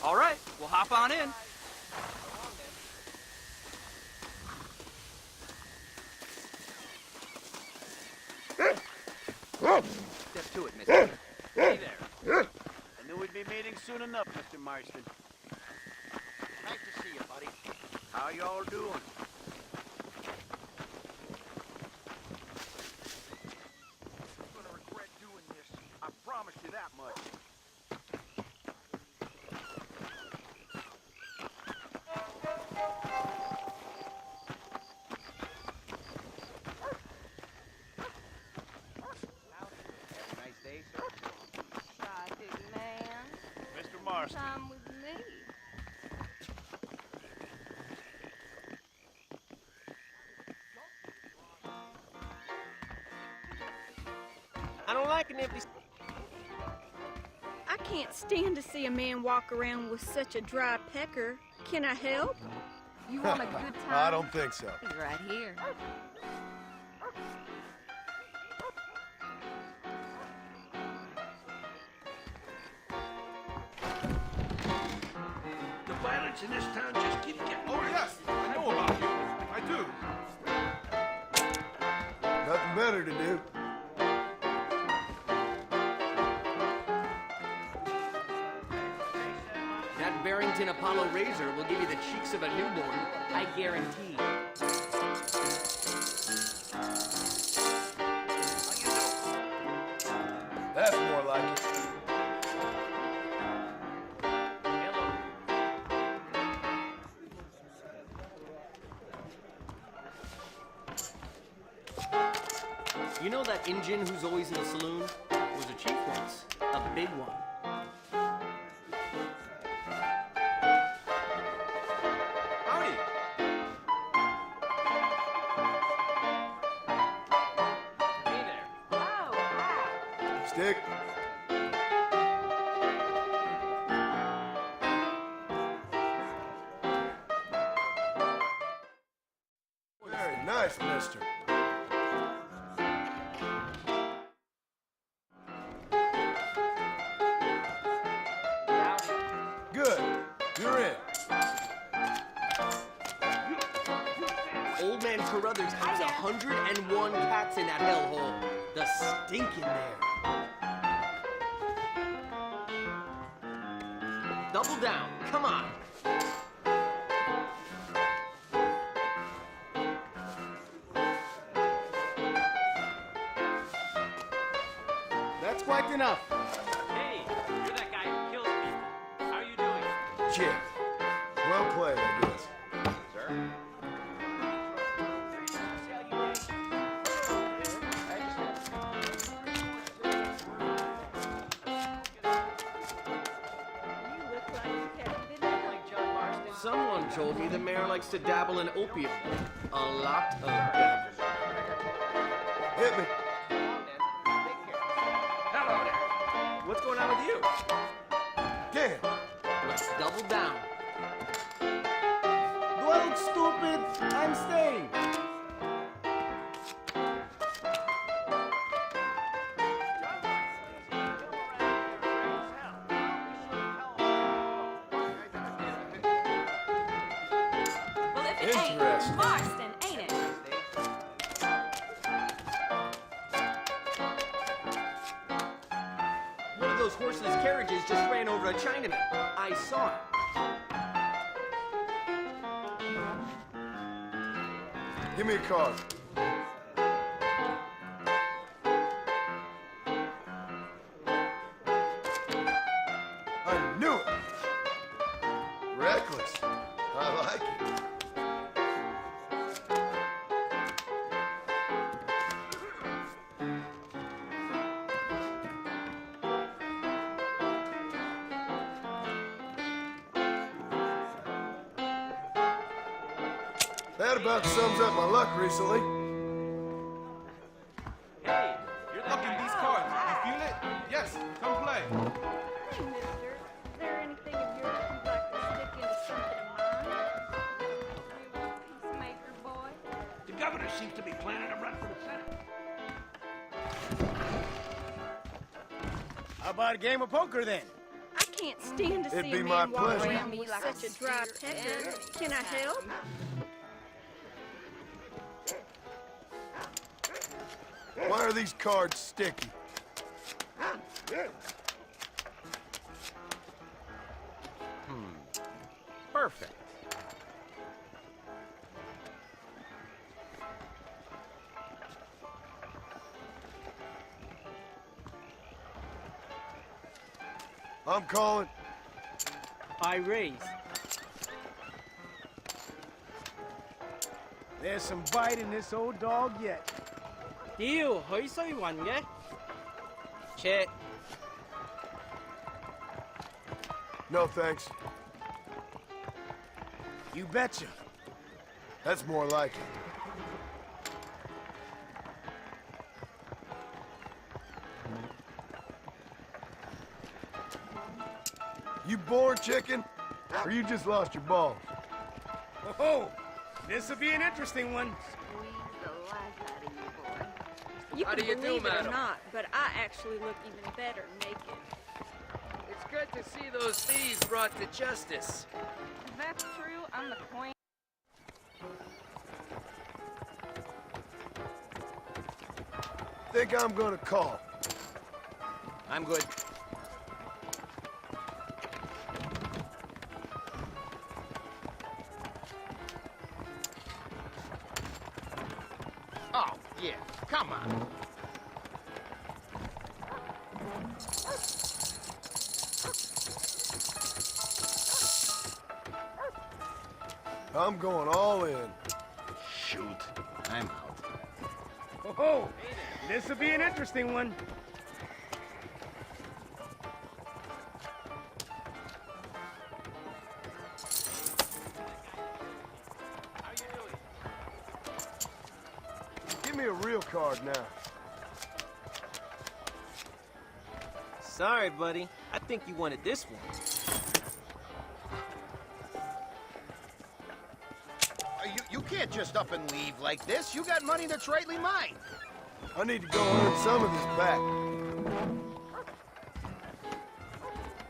All right, we'll hop on in. Step to it, mister. Hey there. I knew we'd be meeting soon enough, Mr. Marston. How y'all doing? You're gonna regret doing this. I promise you that much. Nice day, sir. Shy big man. Mr. Marston. Time with me. I don't like an empty... I can't stand to see a man walk around with such a dry pecker. Can I help? You want a good time? I don't think so. He's right here. The violence in this town just keeps getting Oh, yes, I know about you. I do. Nothing better to do. That Barrington Apollo razor will give you the cheeks of a newborn. I guarantee. That's more like it. You know that Injun who's always in the saloon? Was a chief once. A big one. Howdy. Hey there. Stick. Very nice, mister. Good. You're in. Old man Carruthers has 101 cats in that hellhole. The stink in there. Double down. Come on. That's quite enough. Hey, you're that guy who kills people. How you doing? Jim. Well played, I guess. Sir? Someone told me the mayor likes to dabble in opium. A lot of them. Hit me. Hello there. What's going on with you? Damn. Let's double down. Go out, stupid! I'm staying. Well, if it ain't Interesting. Marston, ain't it? One of those horseless carriages just ran over a Chinaman. I saw it. Give me a card. I knew it. Reckless. I like it. That about sums up my luck recently. Hey, you're that Look guy. in these cards. You feel it? Yes, come play. Hey, mister. Is there anything of yours you'd like to stick into something of mine? Peacemaker boy? The governor seems to be planning to run for the Senate. How about a game of poker then? I can't stand to It'd see be a my man walk pleasure. around with such a dry pecker. Can I help? Why are these cards sticky? Perfect. I'm calling. I raise. There's some bite in this old dog yet. 屌，許衰雲嘅？切， No thanks. You betcha. That's more like it. You born chicken? Or you just lost your balls? Oh, this'll be an interesting one. You How can do you do, believe it or madam? not, but I actually look even better naked. It's good to see those thieves brought to justice. If that's true, I'm the queen. Think I'm gonna call. I'm good. Oh, yeah. Come on. I'm going all in. Shoot. I'm out. Oh, this'll be an interesting one. Give me a real card now. Sorry, buddy. I think you wanted this one. You can't just up and leave like this. You got money that's rightly mine. I need to go earn some of this back.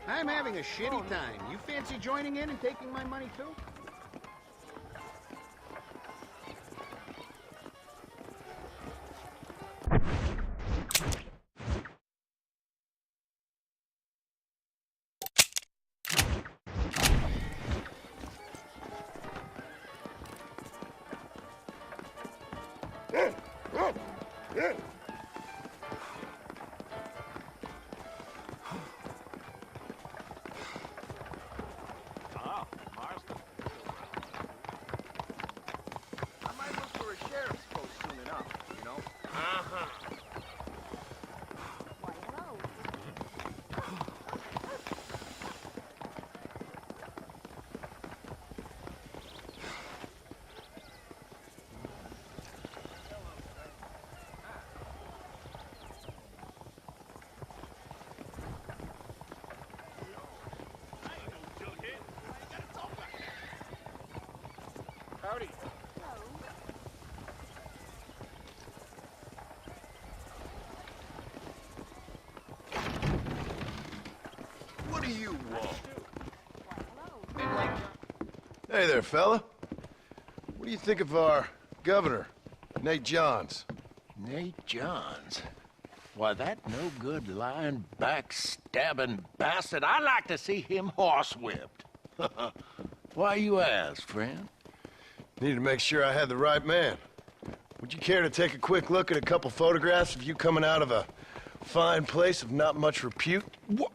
I'm having a shitty time. You fancy joining in and taking my money too? I might look for a sheriff's post soon enough, you know? Howdy. What do you want? Hey there, fella. What do you think of our governor, Nate Johns? Nate Johns? Why, that no-good, lying, backstabbing bastard. I'd like to see him horsewhipped. Why you ask, friend? Needed to make sure I had the right man. Would you care to take a quick look at a couple photographs of you coming out of a fine place of not much repute? What?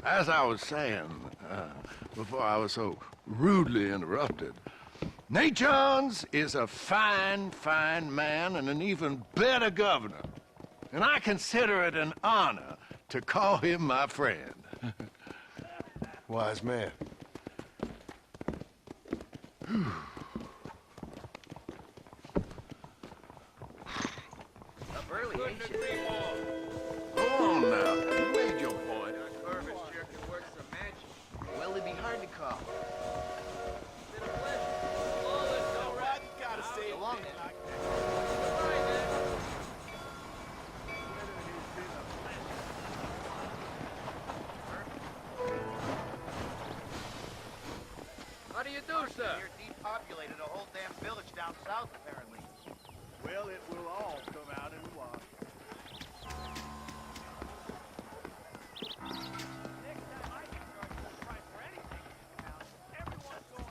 As I was saying, before I was so rudely interrupted, Nate Johns is a fine, fine man and an even better governor. And I consider it an honor to call him my friend. Wise man. Up early, ain't you? Go on now. You made your point. Well, it'd be hard to call. So long, then. How do you do, sir? You're depopulated a whole damn village down south, apparently. Well, it will all come out in the wash. Next time I get charged full price for anything in this town, everyone's going.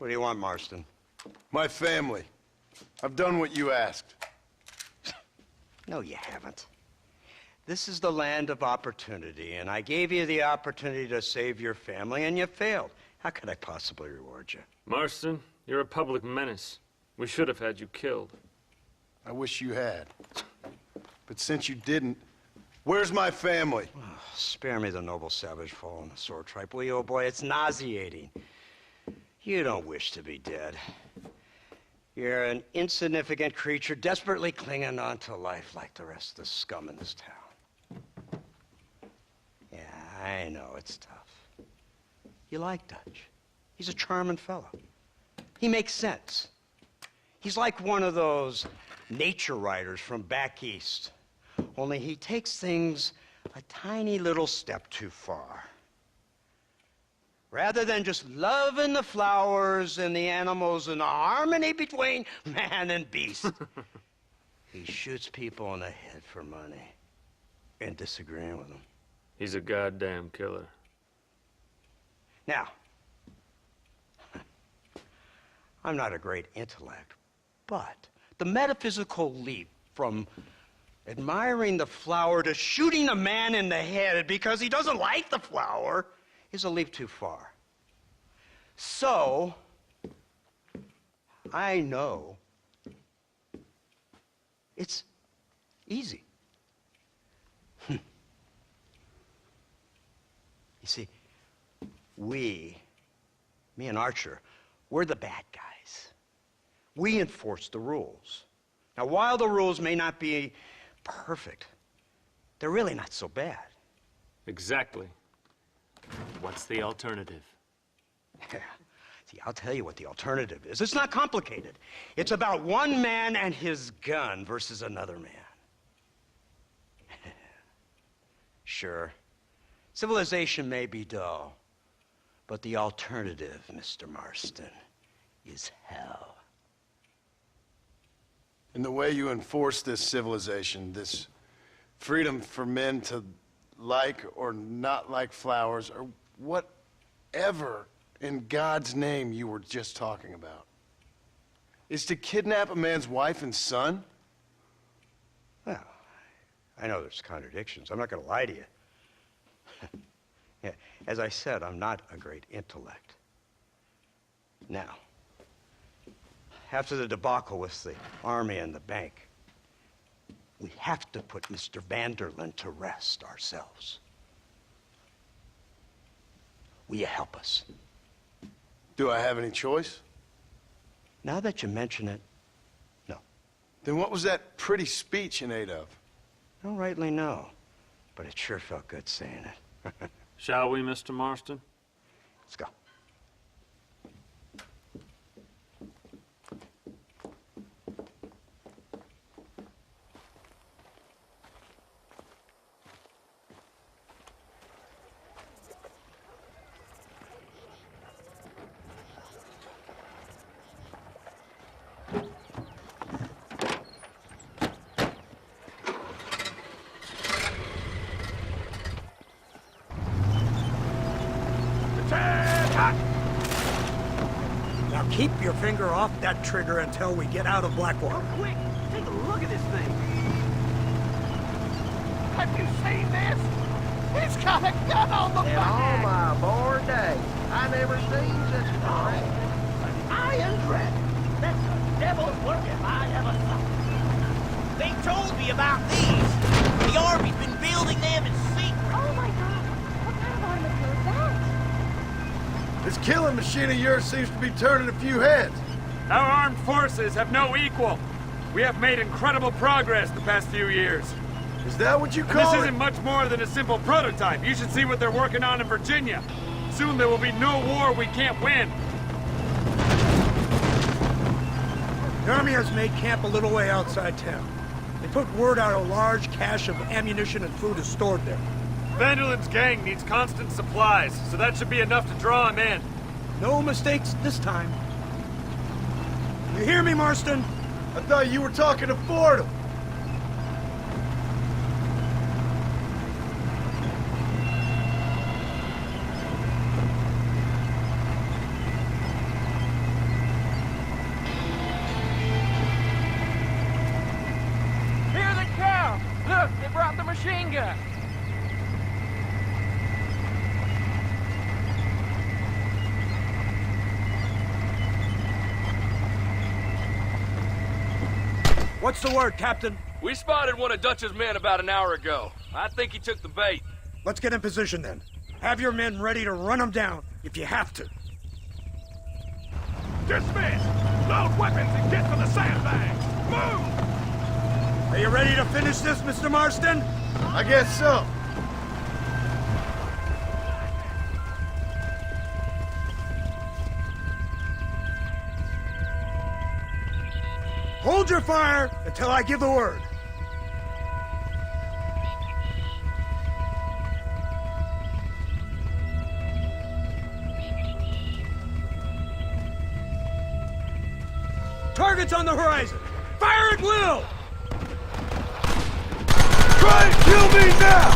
What do you want, Marston? My family. I've done what you asked. No, you haven't. This is the land of opportunity, and I gave you the opportunity to save your family, and you failed. How could I possibly reward you? Marston, you're a public menace. We should have had you killed. I wish you had. But since you didn't, where's my family? Oh, spare me the noble savage fall on the sword tripe, will you, old boy? It's nauseating. You don't wish to be dead. You're an insignificant creature desperately clinging on to life like the rest of the scum in this town. Yeah, I know it's tough. You like Dutch. He's a charming fellow. He makes sense. He's like one of those nature writers from back east. Only he takes things a tiny little step too far. Rather than just loving the flowers and the animals and the harmony between man and beast, he shoots people in the head for money and disagreeing with them. He's a goddamn killer. Now, I'm not a great intellect, but the metaphysical leap from admiring the flower to shooting a man in the head because he doesn't like the flower is a leap too far. So, I know it's easy. You see, me and Archer, we're the bad guys. We enforce the rules. Now, while the rules may not be perfect, they're really not so bad. Exactly. What's the alternative? Yeah. See, I'll tell you what the alternative is. It's not complicated. It's about one man and his gun versus another man. Sure, civilization may be dull, but the alternative, Mr. Marston, is hell. And the way you enforce this civilization, this freedom for men to like or not like flowers, or whatever in God's name you were just talking about, is to kidnap a man's wife and son? Well, I know there's contradictions. I'm not going to lie to you. Yeah, as I said, I'm not a great intellect. Now, after the debacle with the army and the bank, we have to put Mr. Vanderlyn to rest ourselves. Will you help us? Do I have any choice? Now that you mention it, no. Then what was that pretty speech in aid of? I don't rightly know, but it sure felt good saying it. Shall we, Mr. Marston? Let's go. Now keep your finger off that trigger until we get out of Blackwater. Quick, take a look at this thing. Have you seen this? He's got a gun on the back. all my born days, I never seen such a thing. An iron dragon. That's the devil's work if I ever saw it. They told me about these. The Army's been building them in secret. Oh my God! What kind of automobile is that? This killing machine of yours seems to be turning a few heads. Our armed forces have no equal. We have made incredible progress the past few years. Is that what you And call this it? isn't much more than a simple prototype. You should see what they're working on in Virginia. Soon there will be no war we can't win. The Army has made camp a little way outside town. They put word out a large cache of ammunition and food is stored there. Vanderlyn's gang needs constant supplies, so that should be enough to draw him in. No mistakes this time. You hear me, Marston? I thought you were talking to Fordham. What's the word, Captain? We spotted one of Dutch's men about an hour ago. I think he took the bait. Let's get in position then. Have your men ready to run them down if you have to. Dismiss! Load weapons and get to the sandbags! Move! Are you ready to finish this, Mr. Marston? I guess so. Hold your fire until I give the word. Targets on the horizon. Fire at will! Try and kill me now!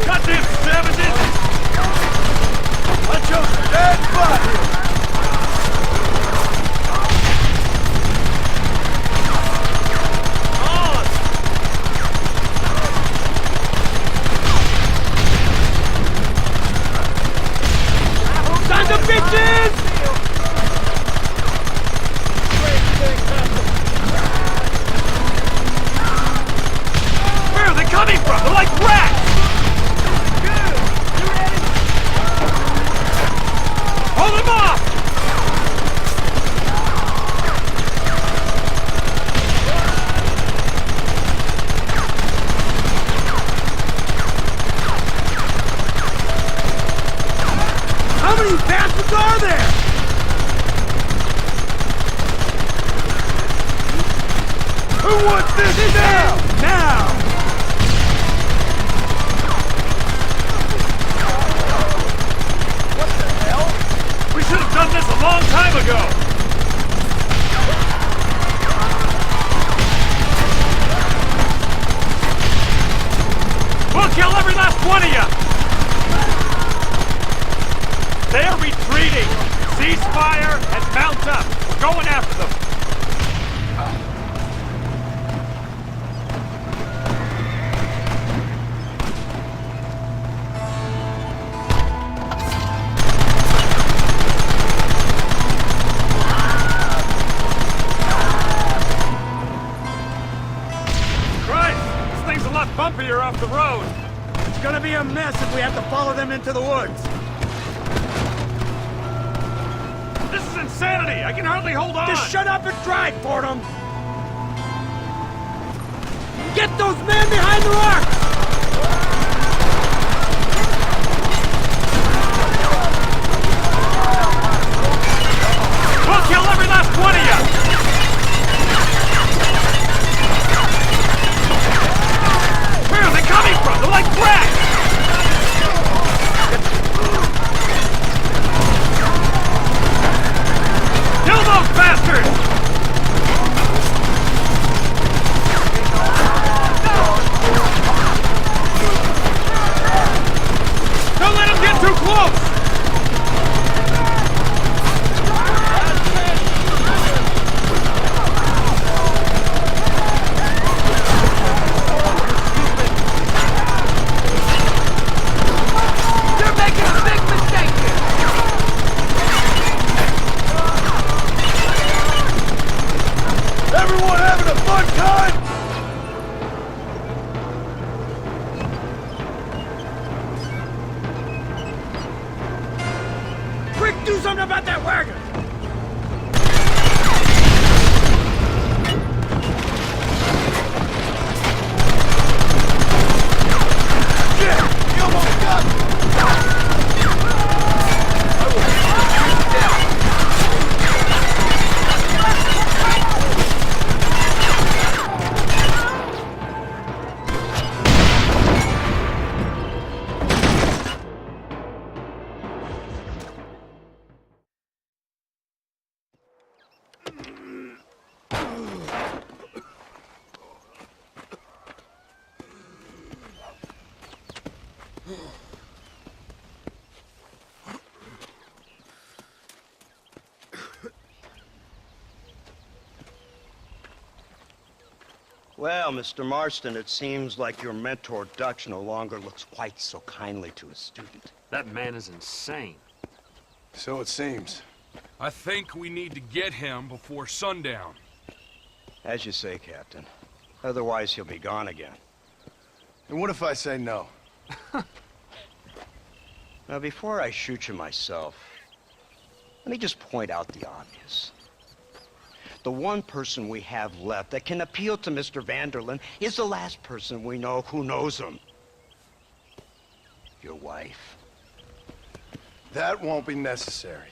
Goddamn savages! Let your dead body! Sons of bitches! Where are they coming from? They're like rats! Hold them off! How many bastards are there? Who wants this now? Now! What the hell? We should have done this a long time ago! We'll kill every last one of you! They're retreating! Cease fire and mount up! We're going after them! Bumpier off the road. It's gonna be a mess if we have to follow them into the woods. This is insanity! I can hardly hold on! Just shut up and drive, Fordham! Get those men behind the rocks! We'll kill every last one of you! Where are they coming from? They're like rats! Kill those bastards! Don't let them get too close! Everyone having a fun time? Quick, do something about that wagon! Shit! You almost got me! Well, Mr. Marston, it seems like your mentor Dutch no longer looks quite so kindly to his student. That man is insane. So it seems. I think we need to get him before sundown. As you say, Captain. Otherwise, he'll be gone again. And what if I say no? Now, before I shoot you myself, let me just point out the obvious. The one person we have left that can appeal to Mr. Vanderlyn is the last person we know who knows him. Your wife. That won't be necessary.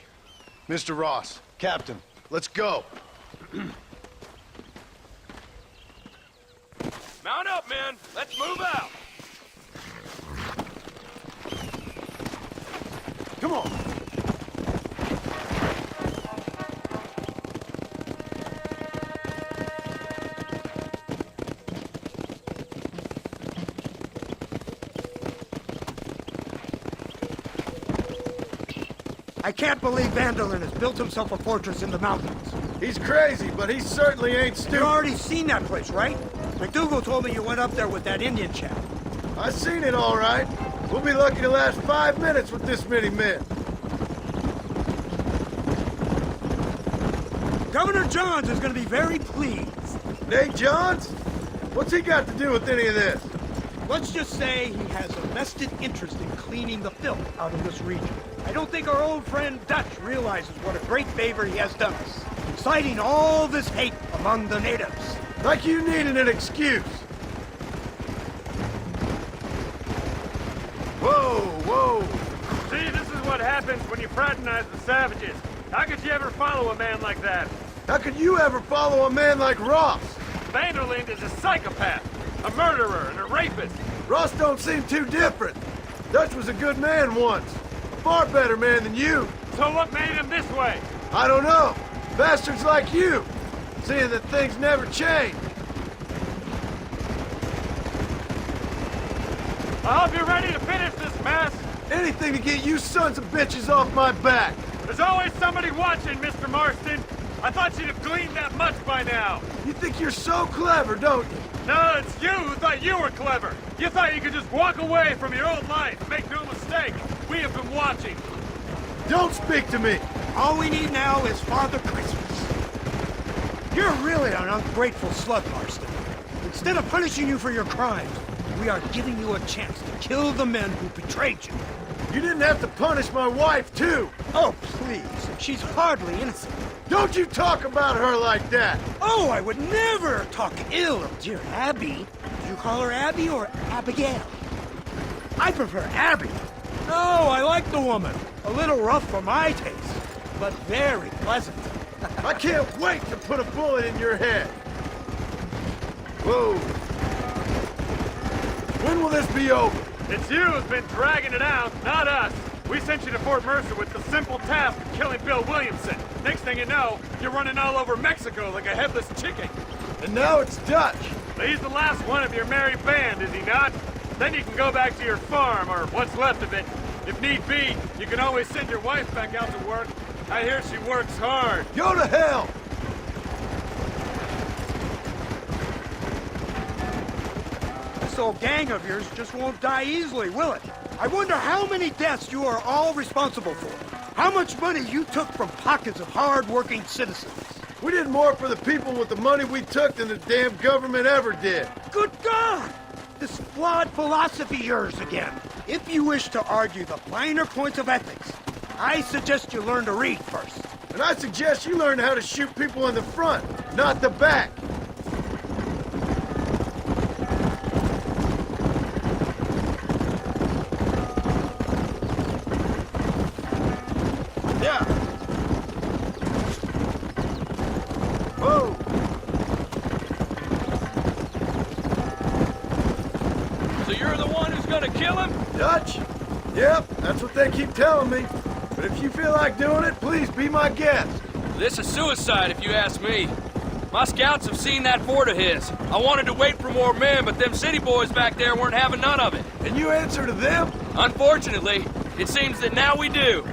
Mr. Ross, Captain, let's go. Mount up, men. Let's move out. Come on. I can't believe Vanderlyn has built himself a fortress in the mountains. He's crazy, but he certainly ain't stupid. You've already seen that place, right? McDougal told me you went up there with that Indian chap. I seen it all right. We'll be lucky to last 5 minutes with this many men. Governor Johns is going to be very pleased. Nate Johns? What's he got to do with any of this? Let's just say he has a vested interest in cleaning the filth out of this region. I don't think our old friend Dutch realizes what a great favor he has done us, inciting all this hate among the natives. Like you needed an excuse. Whoa, whoa. See, this is what happens when you fraternize the savages. How could you ever follow a man like that? How could you ever follow a man like Ross? Vanderlyn is a psychopath, a murderer, and a rapist. Ross don't seem too different. Dutch was a good man once. A far better man than you. So what made him this way? I don't know. Bastards like you. Seeing that things never change. I hope you're ready to finish this mess. Anything to get you sons of bitches off my back. There's always somebody watching, Mr. Marston. I thought you'd have gleaned that much by now. You think you're so clever, don't you? No, it's you who thought you were clever. You thought you could just walk away from your old life and make no mistake. We have been watching. Don't speak to me. All we need now is Father Christmas. You're really an ungrateful slug, Marston. Instead of punishing you for your crimes, we are giving you a chance to kill the men who betrayed you. You didn't have to punish my wife, too. Oh, please. She's hardly innocent. Don't you talk about her like that. Oh, I would never talk ill of dear Abby. Do you call her Abby or Abigail? I prefer Abby. No, I like the woman. A little rough for my taste, but very pleasant. I can't wait to put a bullet in your head. Whoa. When will this be over? It's you who's been dragging it out, not us. We sent you to Fort Mercer with the simple task of killing Bill Williamson. Next thing you know, you're running all over Mexico like a headless chicken. And now it's Dutch. But he's the last one of your merry band, is he not? Then you can go back to your farm, or what's left of it. If need be, you can always send your wife back out to work. I hear she works hard. Go to hell! This old gang of yours just won't die easily, will it? I wonder how many deaths you are all responsible for. How much money you took from pockets of hard-working citizens. We did more for the people with the money we took than the damn government ever did. Good God! This flawed philosophy of yours again. If you wish to argue the finer points of ethics, I suggest you learn to read first. And I suggest you learn how to shoot people in the front, not the back. Yeah. Whoa. So you're the one who's gonna kill him? Dutch? Yep, that's what they keep telling me. But if you feel like doing it, please be my guest. This is suicide, if you ask me. My scouts have seen that fort of his. I wanted to wait for more men, but them city boys back there weren't having none of it. And you answer to them? Unfortunately, it seems that now we do.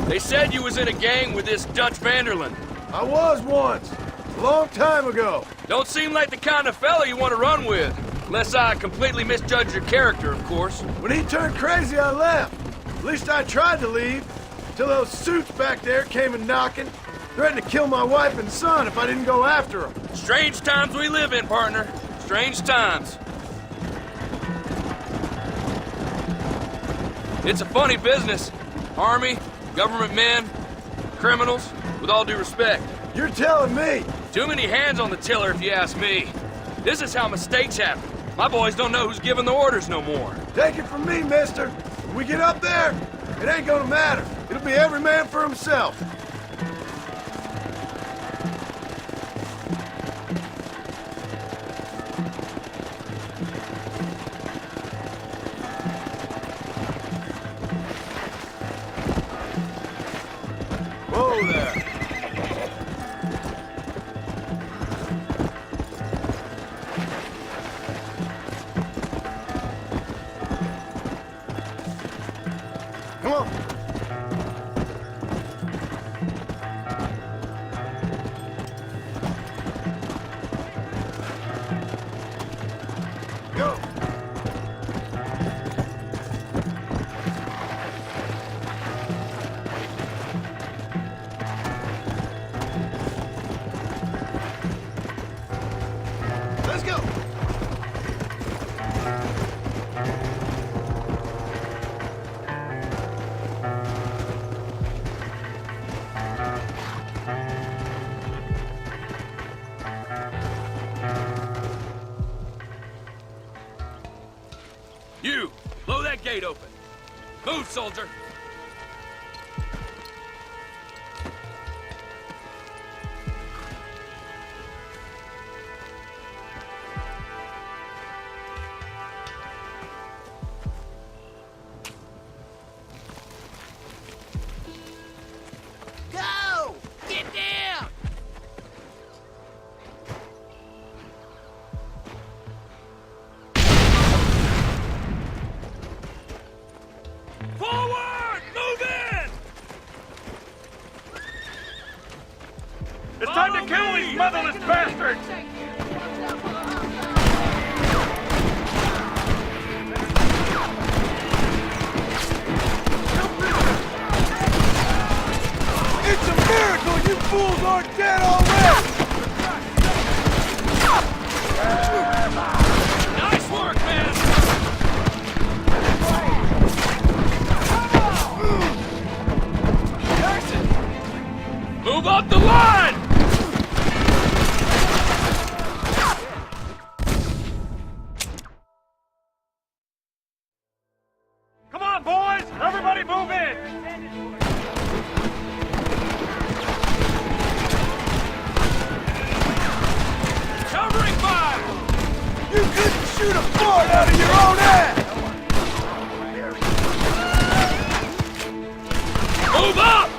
They said you was in a gang with this Dutch Vanderlyn. I was once. A long time ago. Don't seem like the kind of fella you want to run with. Unless I completely misjudge your character, of course. When he turned crazy, I left. At least I tried to leave, till those suits back there came and knocking, threatened to kill my wife and son if I didn't go after them. Strange times we live in, partner. Strange times. It's a funny business. Army, government men, criminals, with all due respect. You're telling me? Too many hands on the tiller, if you ask me. This is how mistakes happen. My boys don't know who's giving the orders no more. Take it from me, mister. When we get up there, it ain't gonna matter. It'll be every man for himself. Whoa there. Come on. Go. Let's go. You, blow that gate open. Move, soldier. Go! Get down! Forward! Move in! It's time to kill these motherless bastards! It's a miracle you fools aren't dead already! Nice work, man! Move up the line! Come on, boys! Everybody move in! Covering fire! You couldn't shoot a fart out of your own ass! Move up!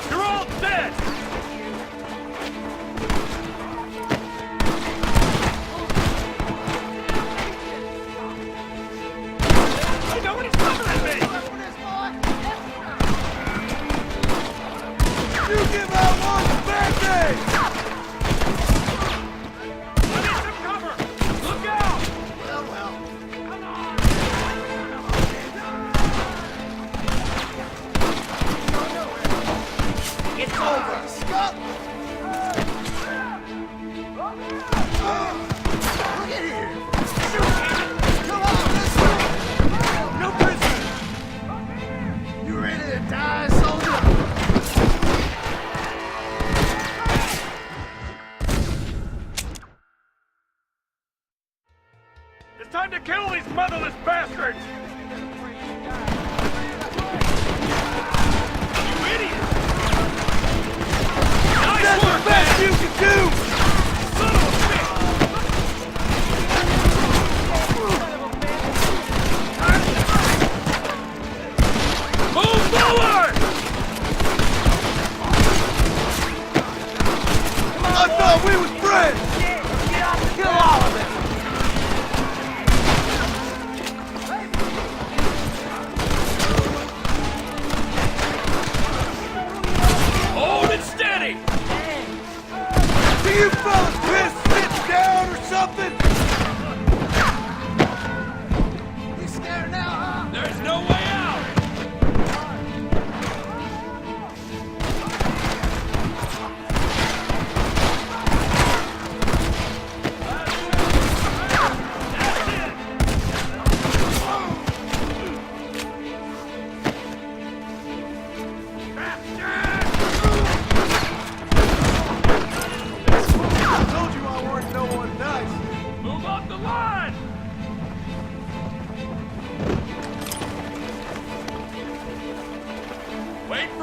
You're all dead! Hey, nobody's coming at me! You give out one bad day! I need some cover! Look out! It's over. Stop! Look at here! Come on, let's go! No prisoners! You ready to die, soldier? It's time to kill these motherless bastards! You idiot! That's the best you can do! Son of a bitch! Move forward! I thought we was friends! Kill all of them! Hold it steady! Do you fellas piss sit down or something? nothing? You scared now, huh? There's no way out!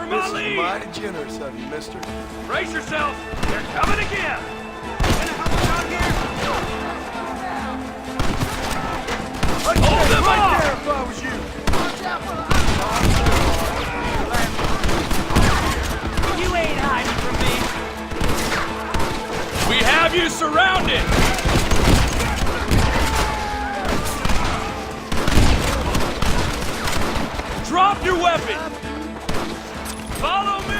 This is mighty generous of you, mister. Brace yourself! They're coming again! Hold them right off! there if I was you. You ain't hiding from me. We have you surrounded! Drop your weapon! Follow me!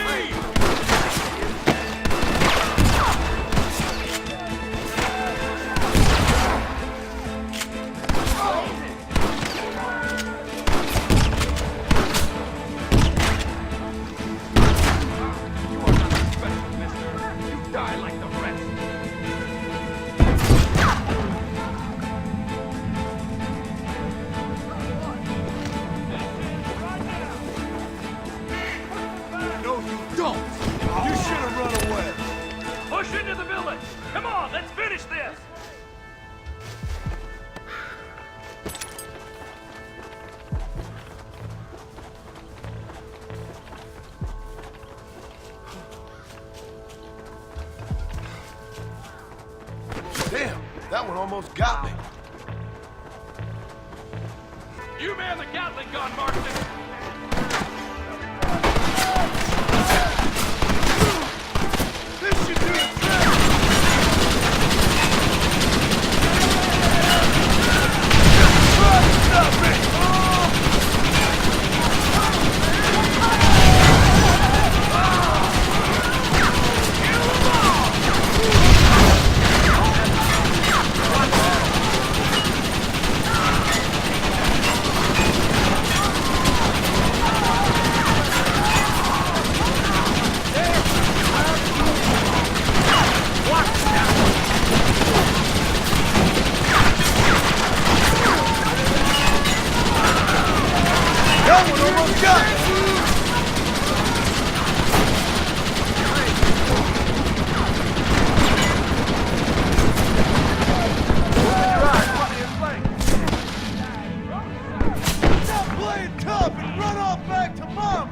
You are not special, mister. You die like the rest. No, you don't. You should have run away. Push into the village! Come on, let's finish this! Damn, that one almost got me. You man the Gatling gun, Marston! This should do the trick. Stop it! That one almost got me. Stop playing tough and run off back to mom.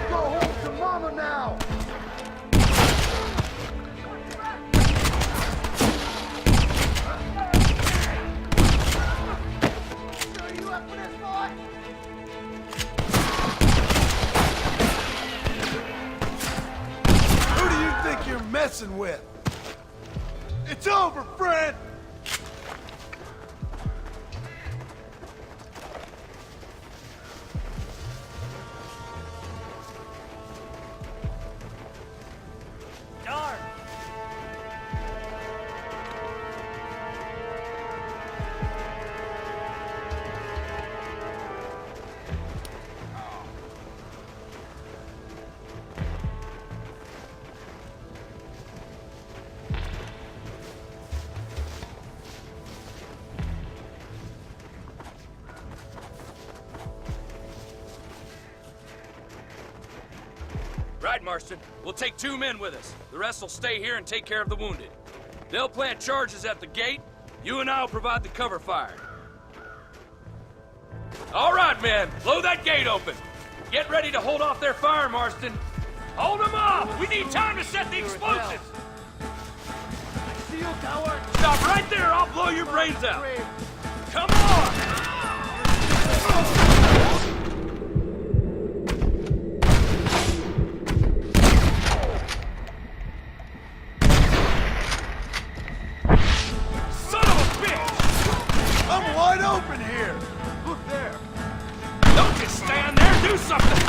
Go home to mama now. Who do you think you're messing with? It's over, friend! Darn. Right, Marston. We'll take 2 men with us. The rest will stay here and take care of the wounded. They'll plant charges at the gate. You and I'll provide the cover fire. All right, men. Blow that gate open. Get ready to hold off their fire, Marston. Hold them off! We need time to set the explosives! Steel tower. Stop right there! I'll blow your brains out! Come on! I'm wide open here! Look there! Don't just stand there, do something!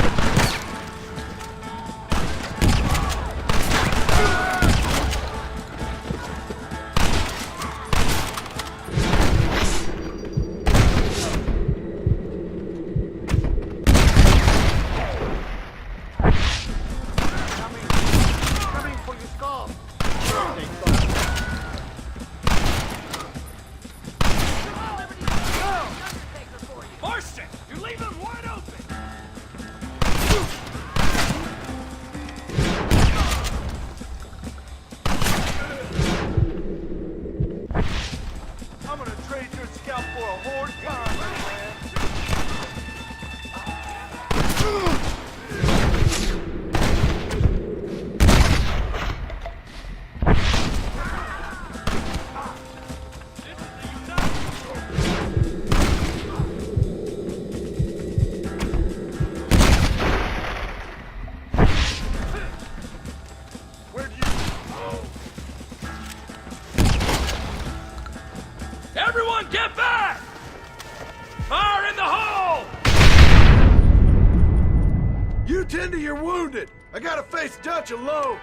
Marston, you're leaving him wide open! I'm gonna trade your scalp for a horde con, man. Everyone get back! Fire in the hole! You tend to your wounded. I gotta face Dutch alone.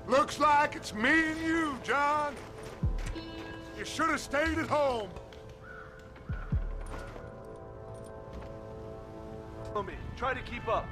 Looks like it's me and you, John. You should have stayed at home. Follow me. Try to keep up.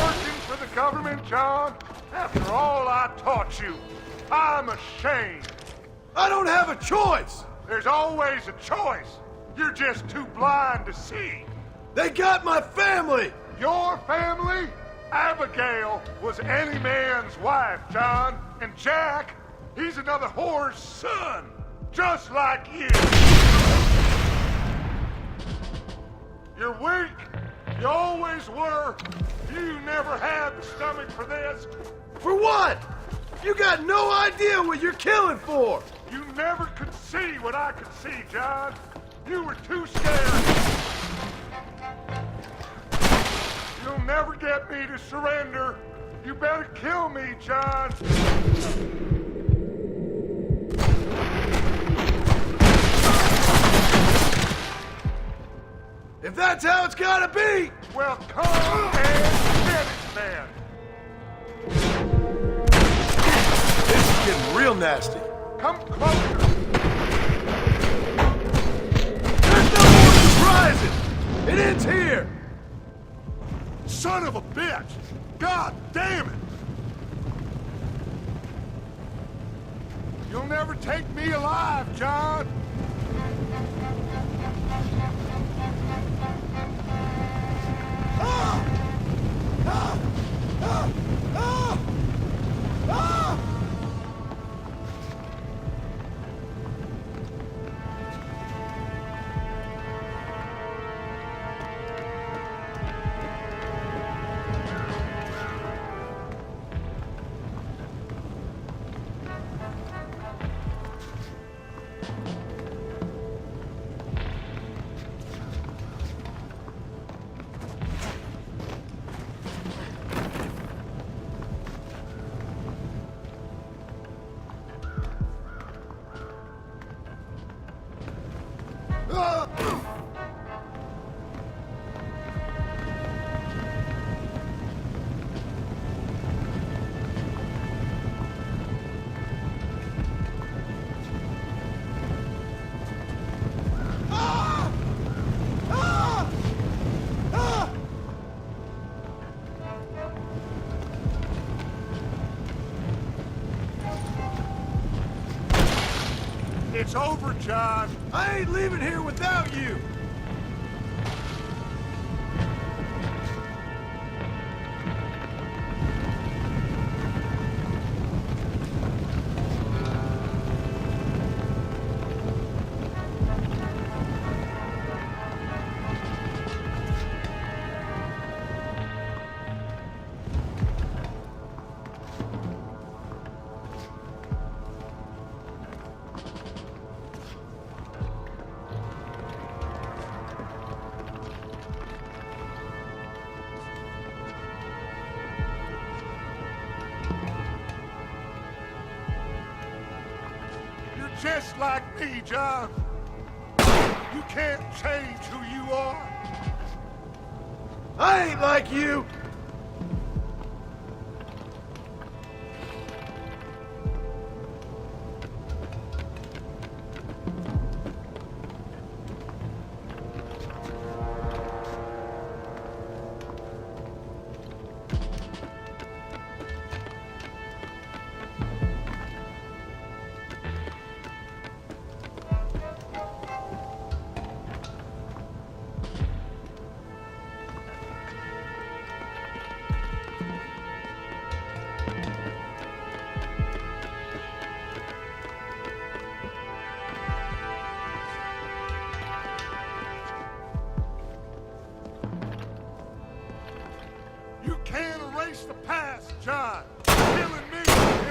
Working for the government, John? After all I taught you, I'm ashamed. I don't have a choice. There's always a choice. You're just too blind to see. They got my family. Your family? Abigail was any man's wife, John. And Jack, he's another whore's son, just like you. You're weak. You always were. You never had the stomach for this. For what? You got no idea what you're killing for. You never could see what I could see, John. You were too scared. You'll never get me to surrender. You better kill me, John. If that's how it's gotta be. Well, come and get it, man. This is getting real nasty. Come closer. There's no more surprises. It ends here. Son of a bitch. God damn it. You'll never take me alive, John. Ah! Ah! Ah! Ah! Ah! It's over, John. I ain't leaving here without you. Just like me, John. You can't change who you are. I ain't like you.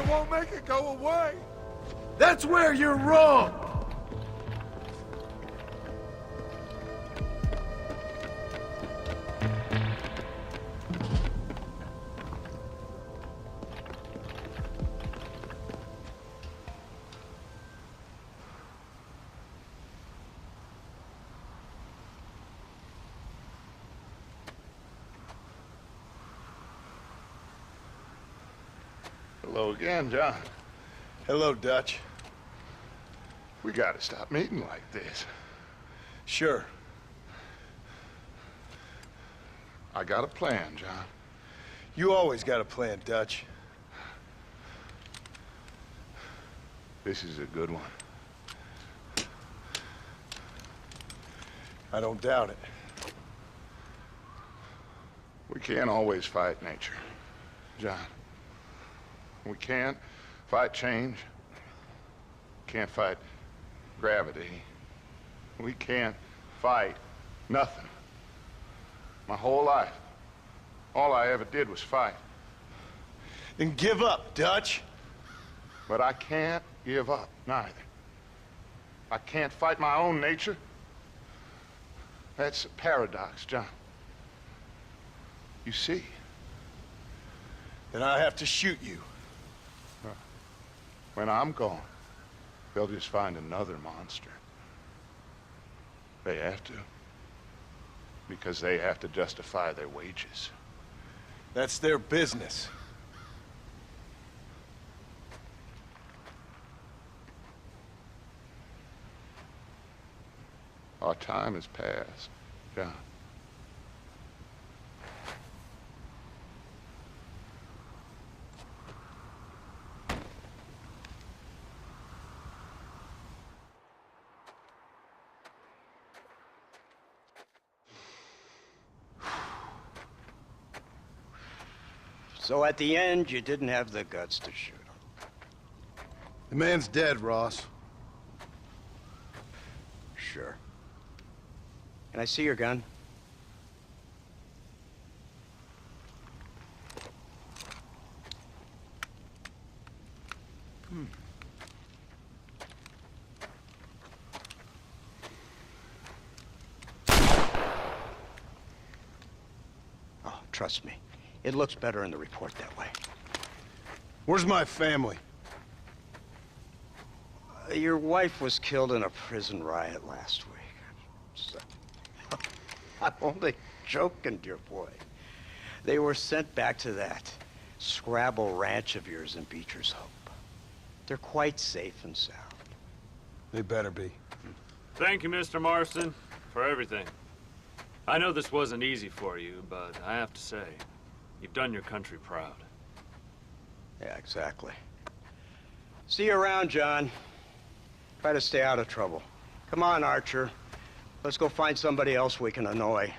won't make it go away. That's where you're wrong! Hello again, John. Hello, Dutch. We gotta stop meeting like this. Sure. I got a plan, John. You always got a plan, Dutch. This is a good one. I don't doubt it. We can't always fight nature, John. We can't fight change. Can't fight gravity. We can't fight nothing. My whole life, all I ever did was fight. Then give up, Dutch. But I can't give up, neither. I can't fight my own nature. That's a paradox, John. You see? Then I have to shoot you. When I'm gone, they'll just find another monster. They have to. Because they have to justify their wages. That's their business. Our time has passed, John. So at the end, you didn't have the guts to shoot him. The man's dead, Ross. Sure. Can I see your gun? Oh, trust me. It looks better in the report that way. Where's my family? Your wife was killed in a prison riot last week. I'm only joking, dear boy. They were sent back to that Scrabble ranch of yours in Beecher's Hope. They're quite safe and sound. They better be. Thank you, Mr. Marston, for everything. I know this wasn't easy for you, but I have to say, you've done your country proud. Yeah, exactly. See you around, John. Try to stay out of trouble. Come on, Archer. Let's go find somebody else we can annoy.